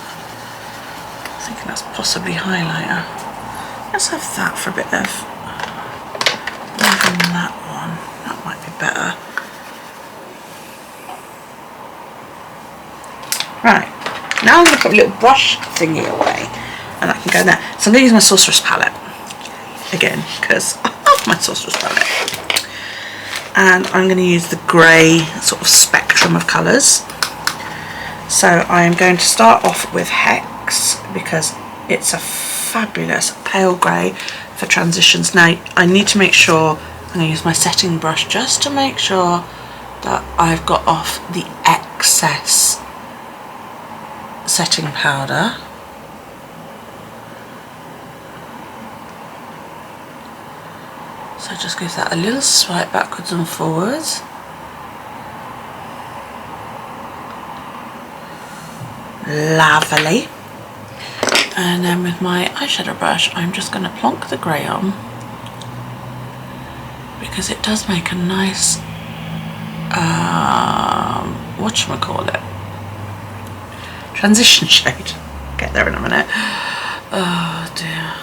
I'm thinking that's possibly highlighter. Let's have that for a bit of. Even that one. That might be better. Right, now I'm going to put a little brush thingy away and I can go there. So I'm going to use my Sorceress palette again because I love my Sorceress palette. And I'm going to use the grey sort of spectrum of colours. So I am going to start off with Hex because it's a fabulous pale grey for transitions. Now I need to make sure, I'm going to use my setting brush just to make sure that I've got off the excess setting powder. So just gives that a little swipe backwards and forwards. Lovely. And then with my eyeshadow brush I'm just going to plonk the grey on because it does make a nice whatchamacallit, transition shade. Get there in a minute. Oh dear.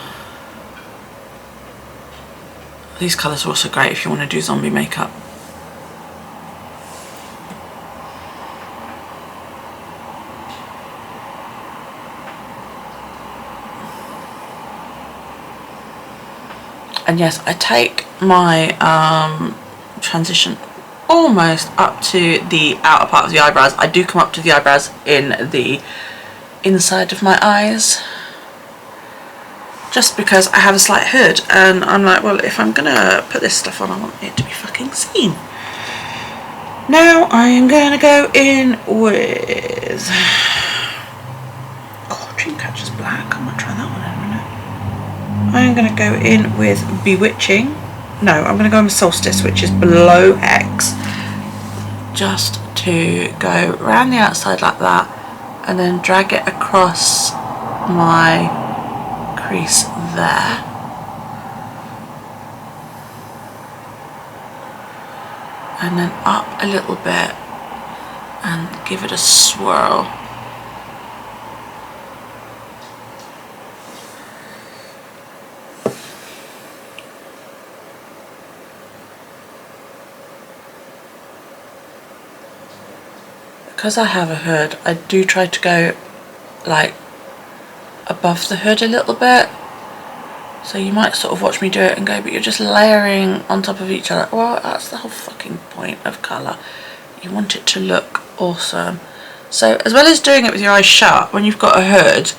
These colours are also great if you want to do zombie makeup. And yes, I take my transition almost up to the outer part of the eyebrows. I do come up to the eyebrows in the inside of my eyes just because I have a slight hood and I'm like, well, if I'm gonna put this stuff on I want it to be fucking seen. Now I'm gonna go in with Dreamcatcher's Black. I might try that one in a minute. I'm gonna go in with Bewitching. No, I'm gonna go in with Solstice, which is below Hex, just to go around the outside like that and then drag it across my crease there. And then up a little bit and give it a swirl. Because I have a hood, I do try to go like above the hood a little bit. So you might sort of watch me do it and go, but you're just layering on top of each other. Well, that's the whole fucking point of colour. You want it to look awesome. So as well as doing it with your eyes shut, when you've got a hood,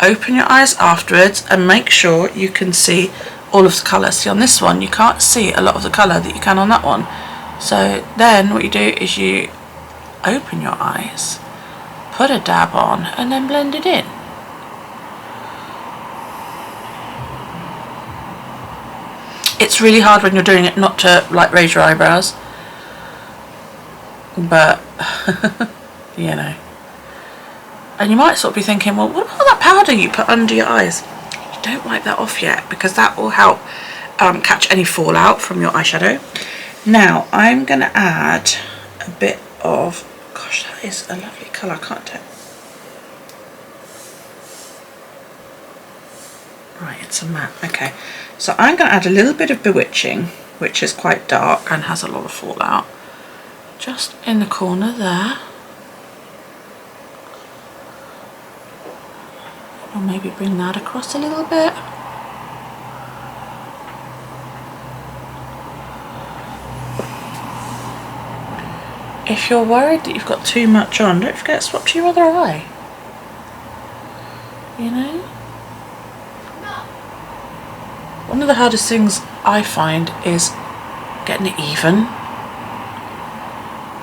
open your eyes afterwards and make sure you can see all of the colour. See, on this one you can't see a lot of the colour that you can on that one. So then what you do is you open your eyes, put a dab on and then blend it in. It's really hard when you're doing it not to like raise your eyebrows, but you know. And you might sort of be thinking, well, what about that powder you put under your eyes? You don't wipe that off yet because that will help catch any fallout from your eyeshadow. Now I'm going to add a bit of, gosh, that is a lovely colour, can't it? Right, it's a matte. Okay, so I'm going to add a little bit of Bewitching, which is quite dark and has a lot of fallout, just in the corner there. Or maybe bring that across a little bit. If you're worried that you've got too much on, don't forget to swap to your other eye. You know? One of the hardest things I find is getting it even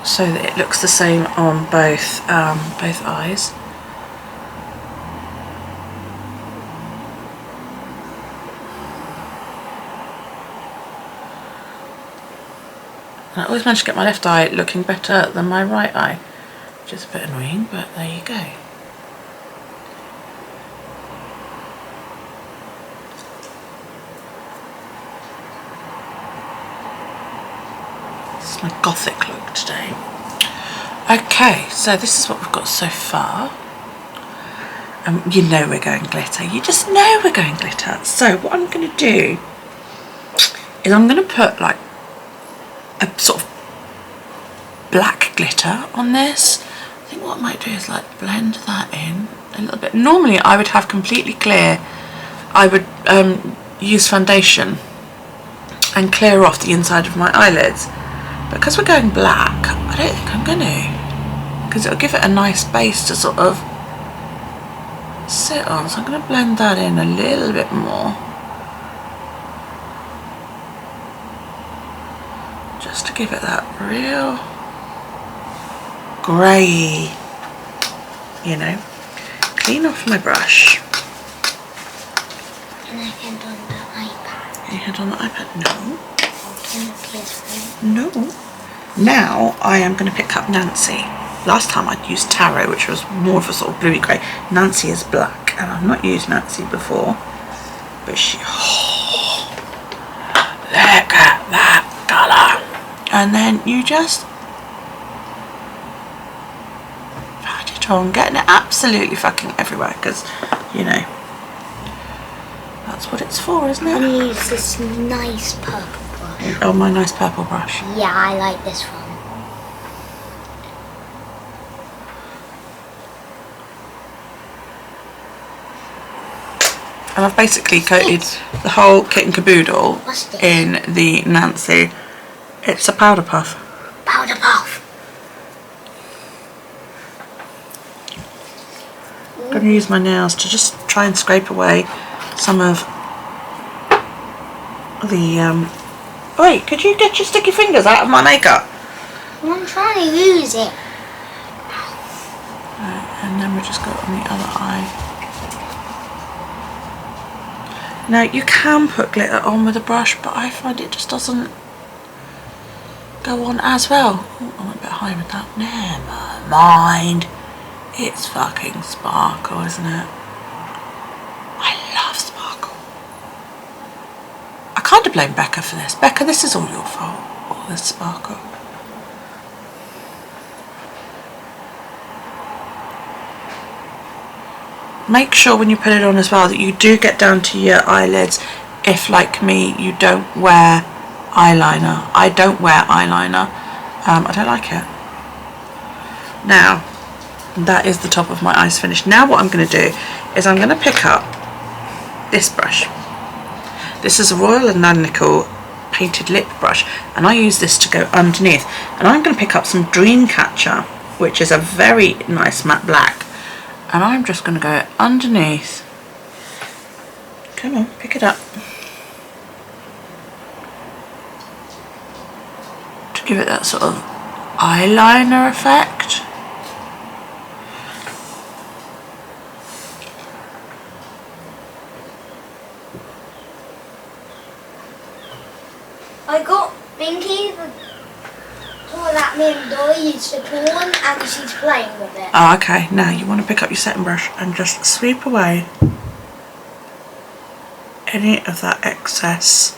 so that it looks the same on both eyes. And I always manage to get my left eye looking better than my right eye, which is a bit annoying, but there you go. This is my gothic look today. Okay, so this is what we've got so far. You know we're going glitter. You just know we're going glitter. So what I'm going to do is I'm going to put like a sort of black glitter on this. I think what I might do is like blend that in a little bit. Normally I would have completely clear, I would use foundation and clear off the inside of my eyelids, but because we're going black I don't think I'm going to, because it'll give it a nice base to sort of sit on. So I'm going to blend that in a little bit more, just to give it that real grey, you know. Clean off my brush. Can I hand on the iPad? Can you hand on the iPad? No. Can I No. Now I am going to pick up Nancy. Last time I'd used Taro, which was more of a sort of bluey grey. Nancy is black, and I've not used Nancy before, but she, oh, look at that colour. And then you just pat it on, getting it absolutely fucking everywhere, because, you know, that's what it's for, isn't it? I'm going to use this nice purple brush. Oh, my nice purple brush. Yeah, I like this one. And I've basically coated the whole kit and caboodle What's this? in the Nancy. It's a powder puff. Powder puff. I'm going to use my nails to just try and scrape away some of the... Wait, could you get your sticky fingers out of my makeup? I'm trying to use it. Right, and then we'll just go on the other eye. Now, you can put glitter on with a brush, but I find it just doesn't go on as well. Oh, I went a bit high with that. Never mind. It's fucking sparkle, isn't it? I love sparkle. I kind of blame Becca for this. Becca, this is all your fault. All this sparkle. Make sure when you put it on as well that you do get down to your eyelids if, like me, you don't wear eyeliner. I don't wear eyeliner. I don't like it. Now, that is the top of my eyes finished. Now what I'm going to do is I'm going to pick up this brush. This is a Royal and Nickel painted lip brush, and I use this to go underneath. And I'm going to pick up some Dreamcatcher, which is a very nice matte black. And I'm just going to go underneath. Come on, pick it up. To give it that sort of eyeliner effect. I got Binky, the toy that me and Dory used to pawn, and she's playing with it. Oh, okay. Now you want to pick up your setting brush and just sweep away any of that excess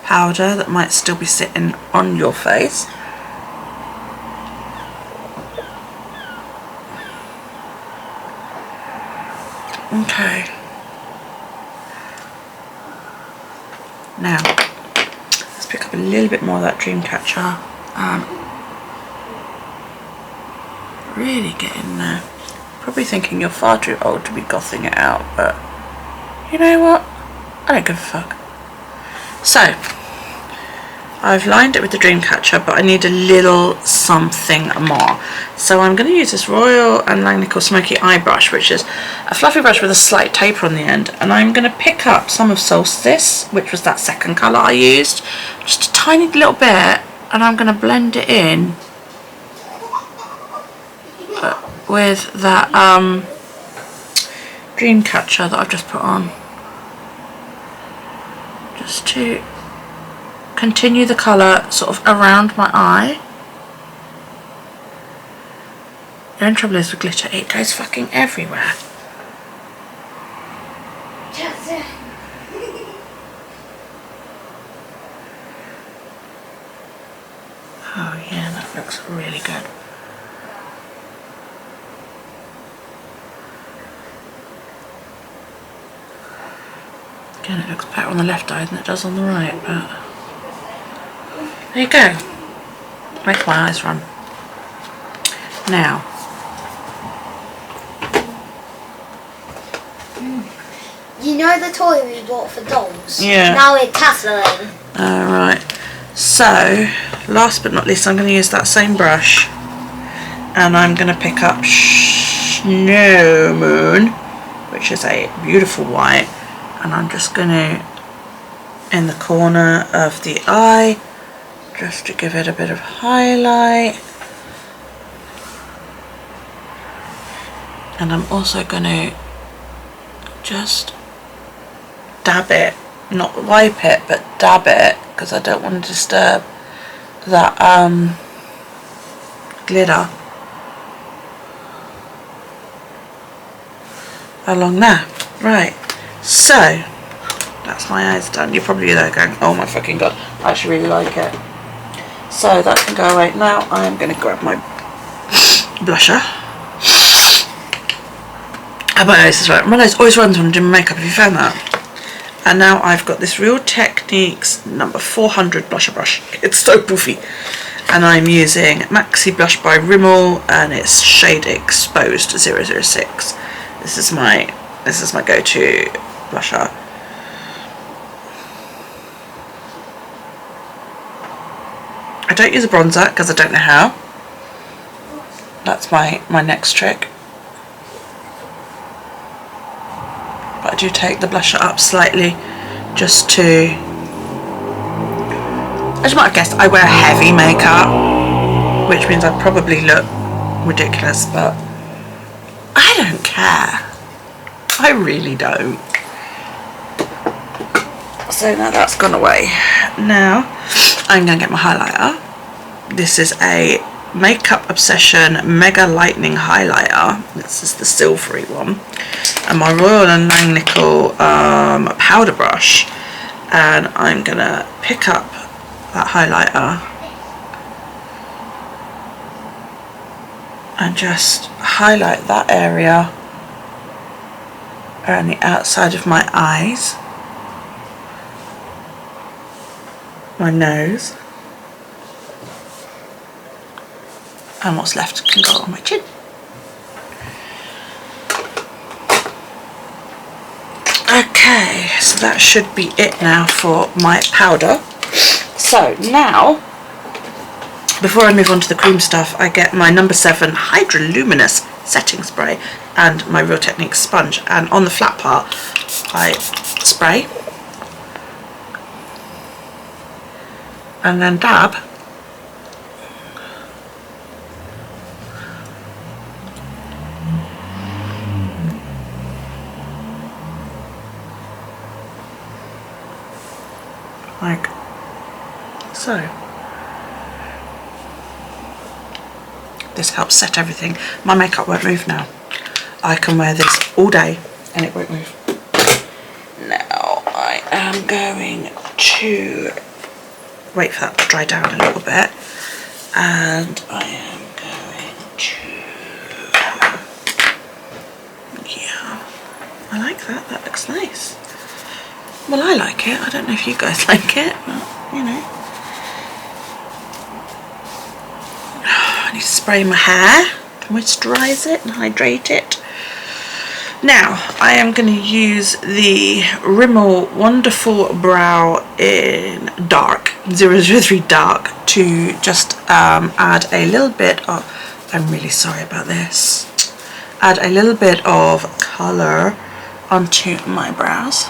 powder that might still be sitting on your face. Okay. Now, let's pick up a little bit more of that Dreamcatcher and really get in there. Probably thinking you're far too old to be gothing it out, but you know what? I don't give a fuck. So, I've lined it with the Dreamcatcher, but I need a little something more. So I'm going to use this Royal and Langnickel Smoky Eye Brush, which is a fluffy brush with a slight taper on the end. And I'm going to pick up some of Solstice, which was that second colour I used, just a tiny little bit, and I'm going to blend it in with that Dreamcatcher that I've just put on. Just to continue the colour sort of around my eye. The only trouble is with glitter, it goes fucking everywhere. Oh yeah, that looks really good. Again, it looks better on the left eye than it does on the right, but there you go. Make my eyes run. Now, you know the toy we bought for dolls? Yeah. Now we're tasseling. Alright, so last but not least, I'm going to use that same brush and I'm going to pick up Snow Moon, which is a beautiful white, and I'm just going to, in the corner of the eye, just to give it a bit of highlight. And I'm also going to just dab it, not wipe it, but dab it, because I don't want to disturb that glitter along there. Right, so that's my eyes done. You're probably there going, oh my fucking god, I actually really like it. So that can go away. Now I'm going to grab my blusher. Oh, my nose is right. My nose always runs when I'm doing my makeup. Have you found that? And now I've got this Real Techniques number 400 blusher brush. It's so poofy. And I'm using Maxi Blush by Rimmel, and it's shade Exposed 006. This is my go-to blusher. I don't use a bronzer because I don't know how. That's my next trick. But I do take the blusher up slightly just to... As you might have guessed, I wear heavy makeup, which means I probably look ridiculous, but I don't care. I really don't. So now that's gone away. Now I'm going to get my highlighter. This is a Makeup Obsession Mega Lightning Highlighter. This is the silvery one. And my Royal and Langnickel powder brush. And I'm going to pick up that highlighter and just highlight that area around the outside of my eyes, my nose, and what's left can go on my chin. Okay, so that should be it now for my powder. So now, before I move on to the cream stuff, I get my number 7 Hydroluminous setting spray and my Real Techniques sponge, and on the flat part I spray and then dab like so. This helps set everything. My makeup won't move now. I can wear this all day and it won't move. Now I am going to wait for that to dry down a little bit, and I am going to, yeah, I like that, that looks nice. Well, I like it. I don't know if you guys like it, but you know. I need to spray my hair to moisturise it and hydrate it. Now I am going to use the Rimmel Wonderful Brow in Dark 003 Dark to just add a little bit of, I'm really sorry about this, add a little bit of colour onto my brows.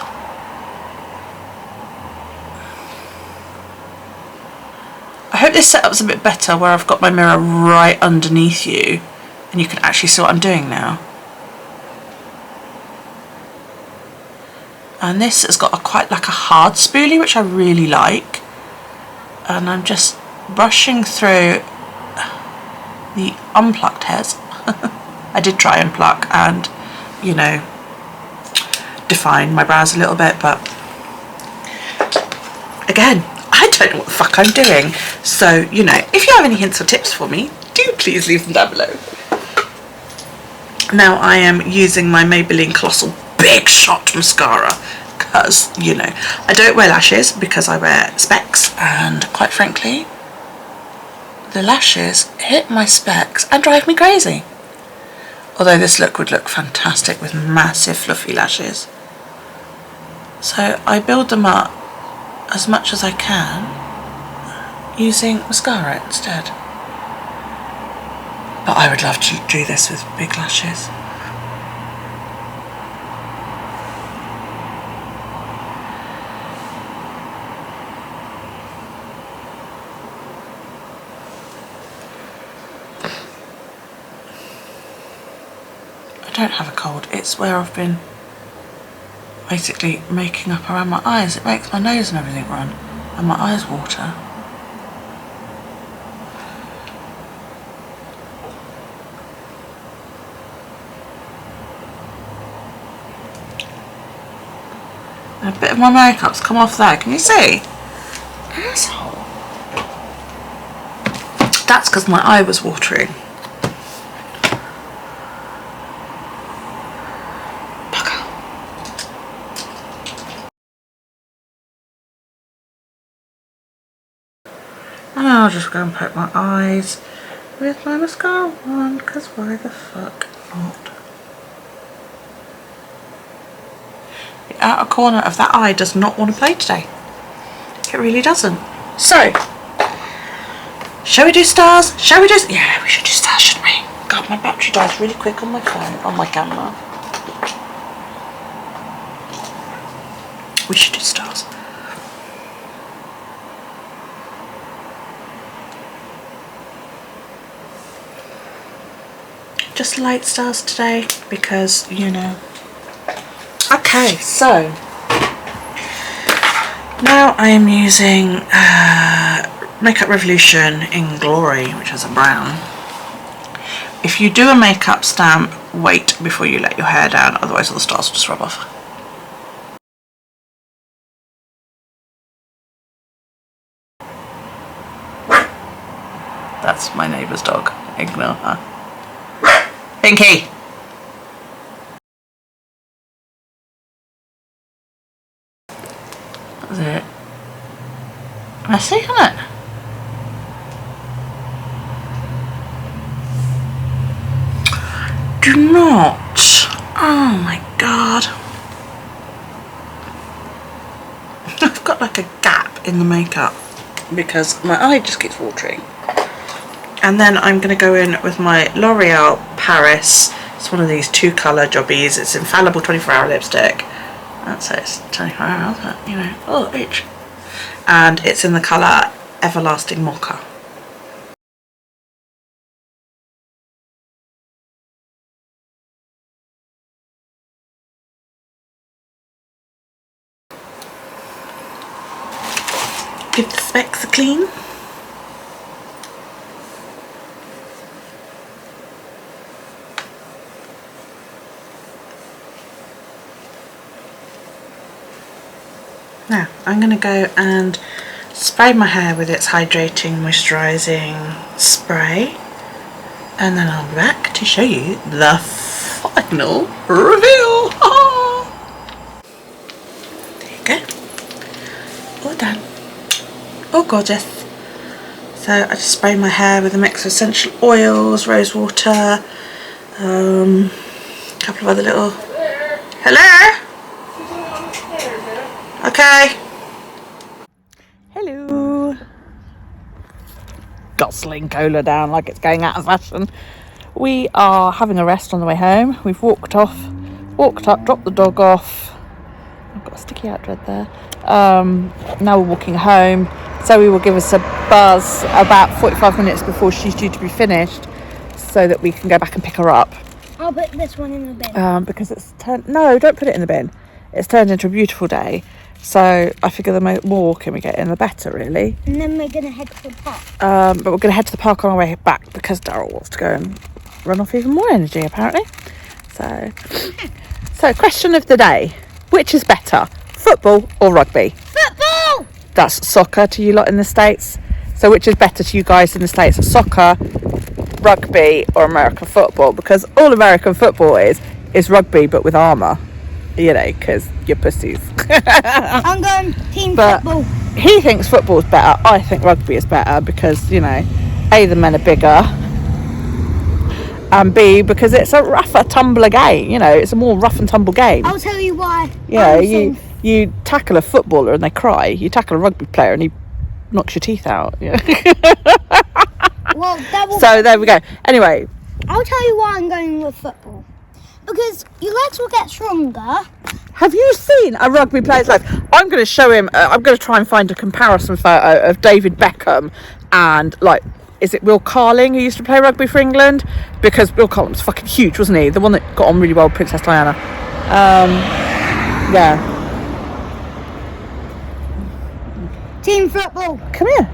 I hope this setup's a bit better where I've got my mirror right underneath you and you can actually see what I'm doing now. And this has got quite like a hard spoolie, which I really like. And I'm just brushing through the unplucked hairs. I did try and pluck and, you know, define my brows a little bit, but again, I don't know what the fuck I'm doing. So, you know, if you have any hints or tips for me, do please leave them down below. Now I am using my Maybelline Colossal Big Shot mascara because, you know, I don't wear lashes because I wear specs, and quite frankly the lashes hit my specs and drive me crazy. Although this look would look fantastic with massive fluffy lashes, so I build them up as much as I can using mascara instead. But I would love to do this with big lashes. I don't have a cold, it's where I've been basically making up around my eyes. It makes my nose and everything run and my eyes water. A bit of my makeup's come off there, can you see? Asshole. That's because my eye was watering. Bugger. And I'll just go and poke my eyes with my mascara on, because why the fuck not? The outer corner of that eye does not want to play today. It really doesn't. So, shall we do stars? Shall we do... Yeah, we should do stars, shouldn't we? God, my battery dies really quick on my phone, on my camera. We should do stars. Just light stars today because, you know. Okay, so now I am using Makeup Revolution in Glory, which is a brown. If you do a makeup stamp, wait before you let your hair down, otherwise all the stars will just rub off. That's my neighbour's dog. Ignore her. Pinky! That's it. Messy, isn't it? Do not. Oh my god. I've got like a gap in the makeup because my eye just keeps watering. And then I'm going to go in with my L'Oreal Paris. It's one of these 2-colour jobbies. It's infallible 24-hour lipstick. That's it, it's 24 hours, but you know, oh, itch. And it's in the colour Everlasting Mocha. Give the specs a clean. Now I'm going to go and spray my hair with its hydrating moisturising spray, and then I'll be back to show you the final reveal. There you go. gorgeous. So I just spray my hair with a mix of essential oils, rose water, a couple of other little... Hello? Okay. Hello. Guzzling cola down like it's going out of fashion. We are having a rest on the way home. We've walked up, dropped the dog off. I've got a sticky out dread there. Now we're walking home. Zoe will give us a buzz about 45 minutes before she's due to be finished, so that we can go back and pick her up. I'll put this one in the bin. Because it's turned... No, don't put it in the bin. It's turned into a beautiful day. So I figure the more walking we get in, the better, really. And then we're going to head to the park. But we're going to head to the park on our way back because Daryl wants to go and run off even more energy, apparently. So question of the day. Which is better, football or rugby? Football! That's soccer to you lot in the States. So which is better to you guys in the States, soccer, rugby or American football? Because all American football is rugby but with armour, you know, because you're pussies. I'm going team football. He thinks football's better. I think rugby is better because, you know, A, the men are bigger, and B, because it's a rougher, tumbler game. You know, it's a more rough and tumble game. I'll tell you why. Yeah, you tackle a footballer and they cry. You tackle a rugby player and he knocks your teeth out. Yeah. Well, so there we go. Anyway, I'll tell you why I'm going with football. Because your legs will get stronger. have you seen a rugby player's legs? I'm going to show him. I'm going to try and find a comparison photo of David Beckham and, like, is it Will Carling who used to play rugby for England? Because Will Carling was fucking huge, wasn't he? The one that got on really well with Princess Diana. Yeah. Team football. Come here.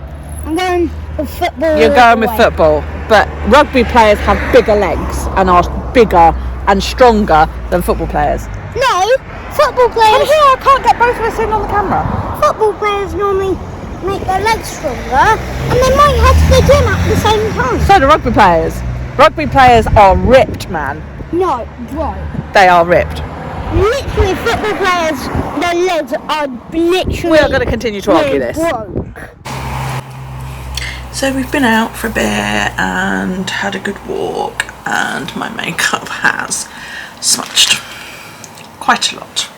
I'm going with football. You're going with football, but rugby players have bigger legs and are bigger and stronger than football players. No, football players. Come here, I can't get both of us in on the camera. Football players normally make their legs stronger, and they might head to the gym at the same time. So do rugby players. Rugby players are ripped, man. No, right. They are ripped. Literally, football players, their legs are literally... We are going to continue to argue this. broke. So we've been out for a bit and had a good walk, and my makeup has smudged quite a lot.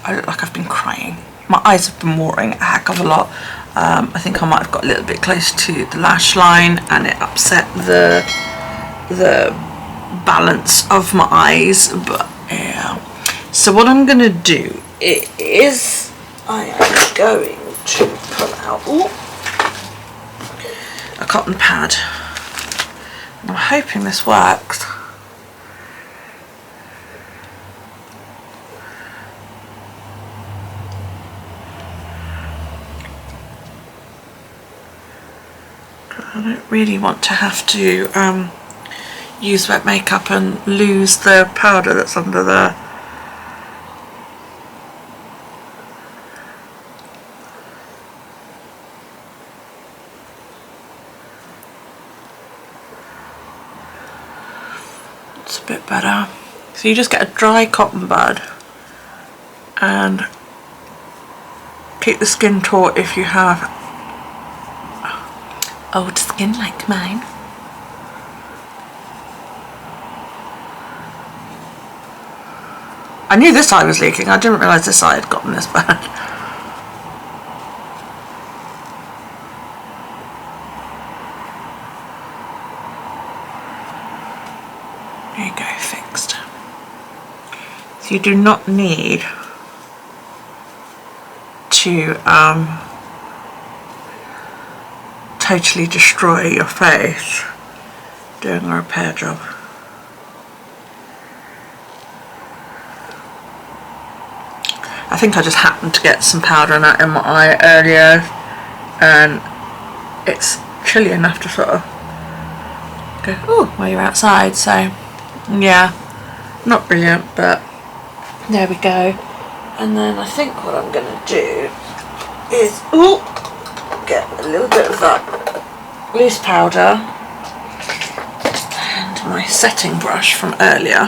I look like I've been crying. My eyes have been watering a heck of a lot. I think I might have got a little bit close to the lash line and it upset the balance of my eyes, but yeah. So what I'm going to do is I am going to pull out a cotton pad. I'm hoping this works. I don't really want to have to use wet makeup and lose the powder that's under there. It's a bit better. So you just get a dry cotton bud and keep the skin taut if you have old skin like mine. I knew this eye was leaking, I didn't realise this eye had gotten this bad. There you go, fixed. So you do not need to totally destroy your face doing a repair job. I think I just happened to get some powder in my eye earlier and it's chilly enough to sort of go, oh, while you're outside, so yeah, not brilliant, but there we go. And then I think what I'm going to do is get a little bit of that loose powder and my setting brush from earlier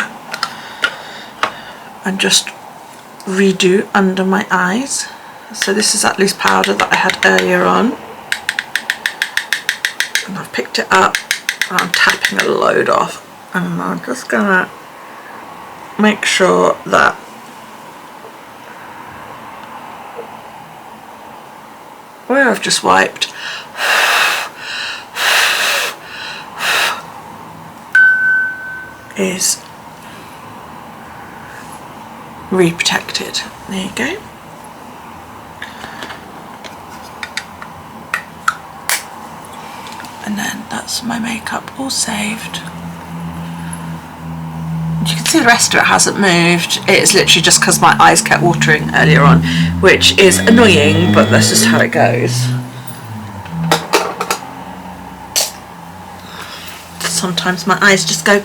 and just redo under my eyes. So this is that loose powder that I had earlier on. And I've picked it up and I'm tapping a load off. And I'm just gonna make sure that where I've just wiped is re-protected. There you go. And then that's my makeup all saved. You can see the rest of it hasn't moved. It's literally just because my eyes kept watering earlier on, which is annoying, but that's just how it goes. Sometimes my eyes just go,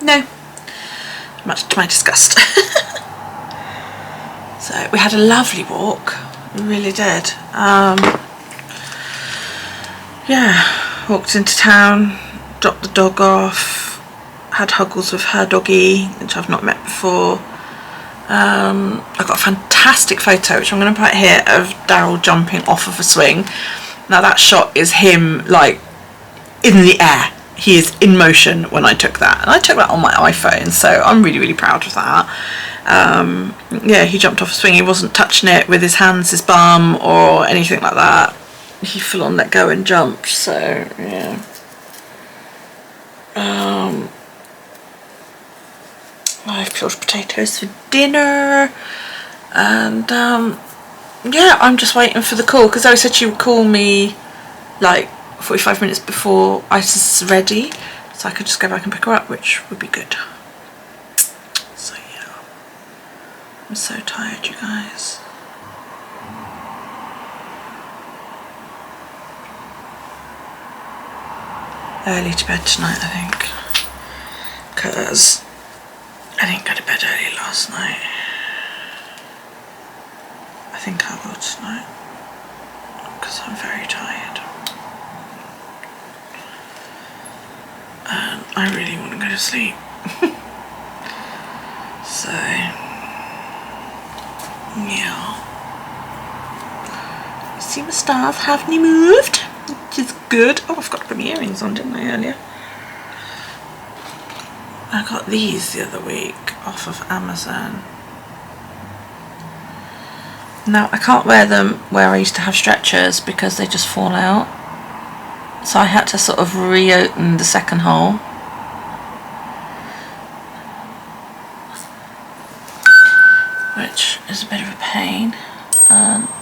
no, much to my disgust. So we had a lovely walk, we really did. Yeah, walked into town, dropped the dog off, had huggles with her doggy, which I've not met before. I got a fantastic photo, which I'm going to put here, of Daryl jumping off of a swing. Now that shot is him like in the air. He is in motion when I took that, and I took that on my iPhone, so I'm really, really proud of that. Yeah, he jumped off a swing. He wasn't touching it with his hands, his bum, or anything like that. He full on let go and jumped. So yeah. I've peeled potatoes for dinner, and yeah, I'm just waiting for the call, because Zoe said she would call me like 45 minutes before Isis is ready, so I could just go back and pick her up, which would be good. So yeah, I'm so tired, you guys. Early to bed tonight, I think, because I didn't go to bed early last night. I think I will tonight, because I'm very tired. And I really want to go to sleep. So, yeah. See, my stars haven't moved, which is good. Oh, I forgot to put my earrings on, didn't I, earlier? I got these the other week off of Amazon. Now, I can't wear them where I used to have stretchers because they just fall out. So I had to sort of reopen the second hole. Which is a bit of a pain.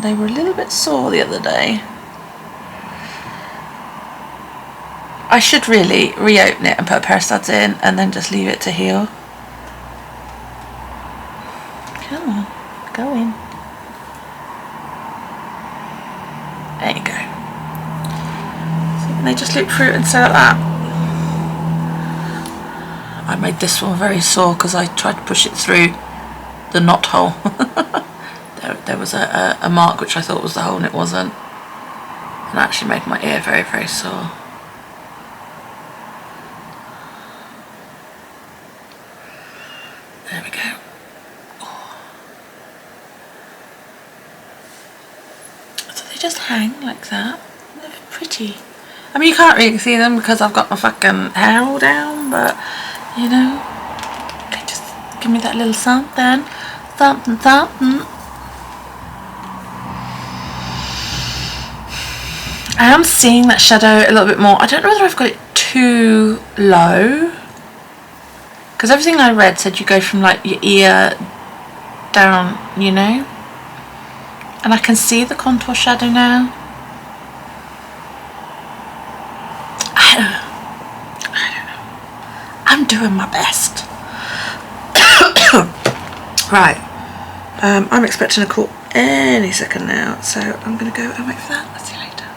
They were a little bit sore the other day. I should really reopen it and put a pair of studs in and then just leave it to heal. Come on, go in. There you go. And they just loop through and stay like that. I made this one very sore because I tried to push it through the knot hole. there was a mark which I thought was the hole and it wasn't. And that actually made my ear very, very sore. There we go. Oh. So they just hang like that. They're pretty. I mean, you can't really see them because I've got my fucking hair all down, but you know, they just give me that little something, something, something. I am seeing that shadow a little bit more. I don't know whether I've got it too low, because everything I read said you go from like your ear down, you know, and I can see the contour shadow now. I don't know. I'm doing my best. Right. I'm expecting a call any second now, so I'm going to go and wait for that. I'll see you later.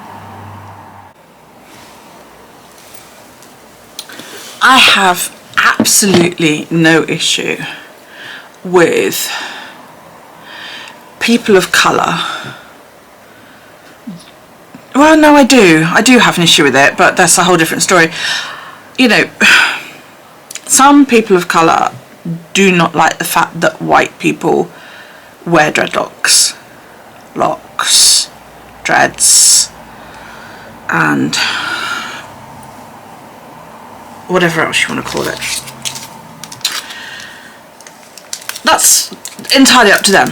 I have absolutely no issue with people of colour. Well, no, I do have an issue with it, but that's a whole different story. You know, some people of colour do not like the fact that white people wear dreadlocks a lot. locks, dreads, and whatever else you want to call it. That's entirely up to them.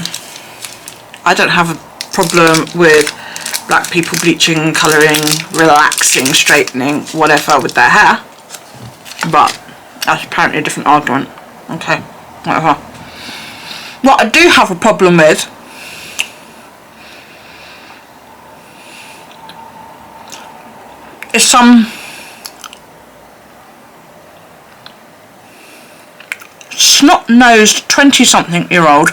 I don't have a problem with black people bleaching, colouring, relaxing, straightening, whatever with their hair, but that's apparently a different argument. Okay, whatever. What I do have a problem with is some snot-nosed 20-something-year-old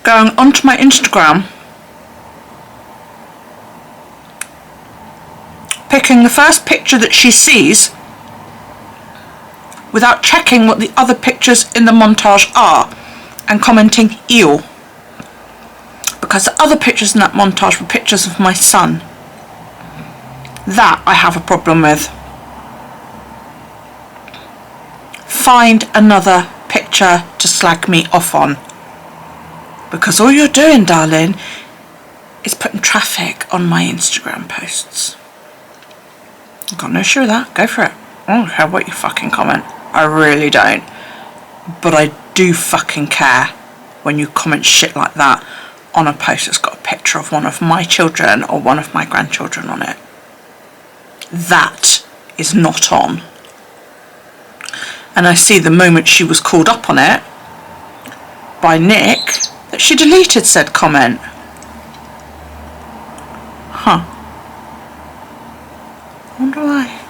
going onto my Instagram, picking the first picture that she sees without checking what the other pictures in the montage are and commenting ew, because the other pictures in that montage were pictures of my son. That I have a problem with. Find another picture to slag me off on, because all you're doing, darling, is putting traffic on my Instagram posts. I've got no issue with that. Go for it. I don't care what you fucking comment. I really don't. But I do fucking care when you comment shit like that on a post that's got a picture of one of my children or one of my grandchildren on it. That is not on. And I see the moment she was called up on it by Nick that she deleted said comment. Huh. Wonder why.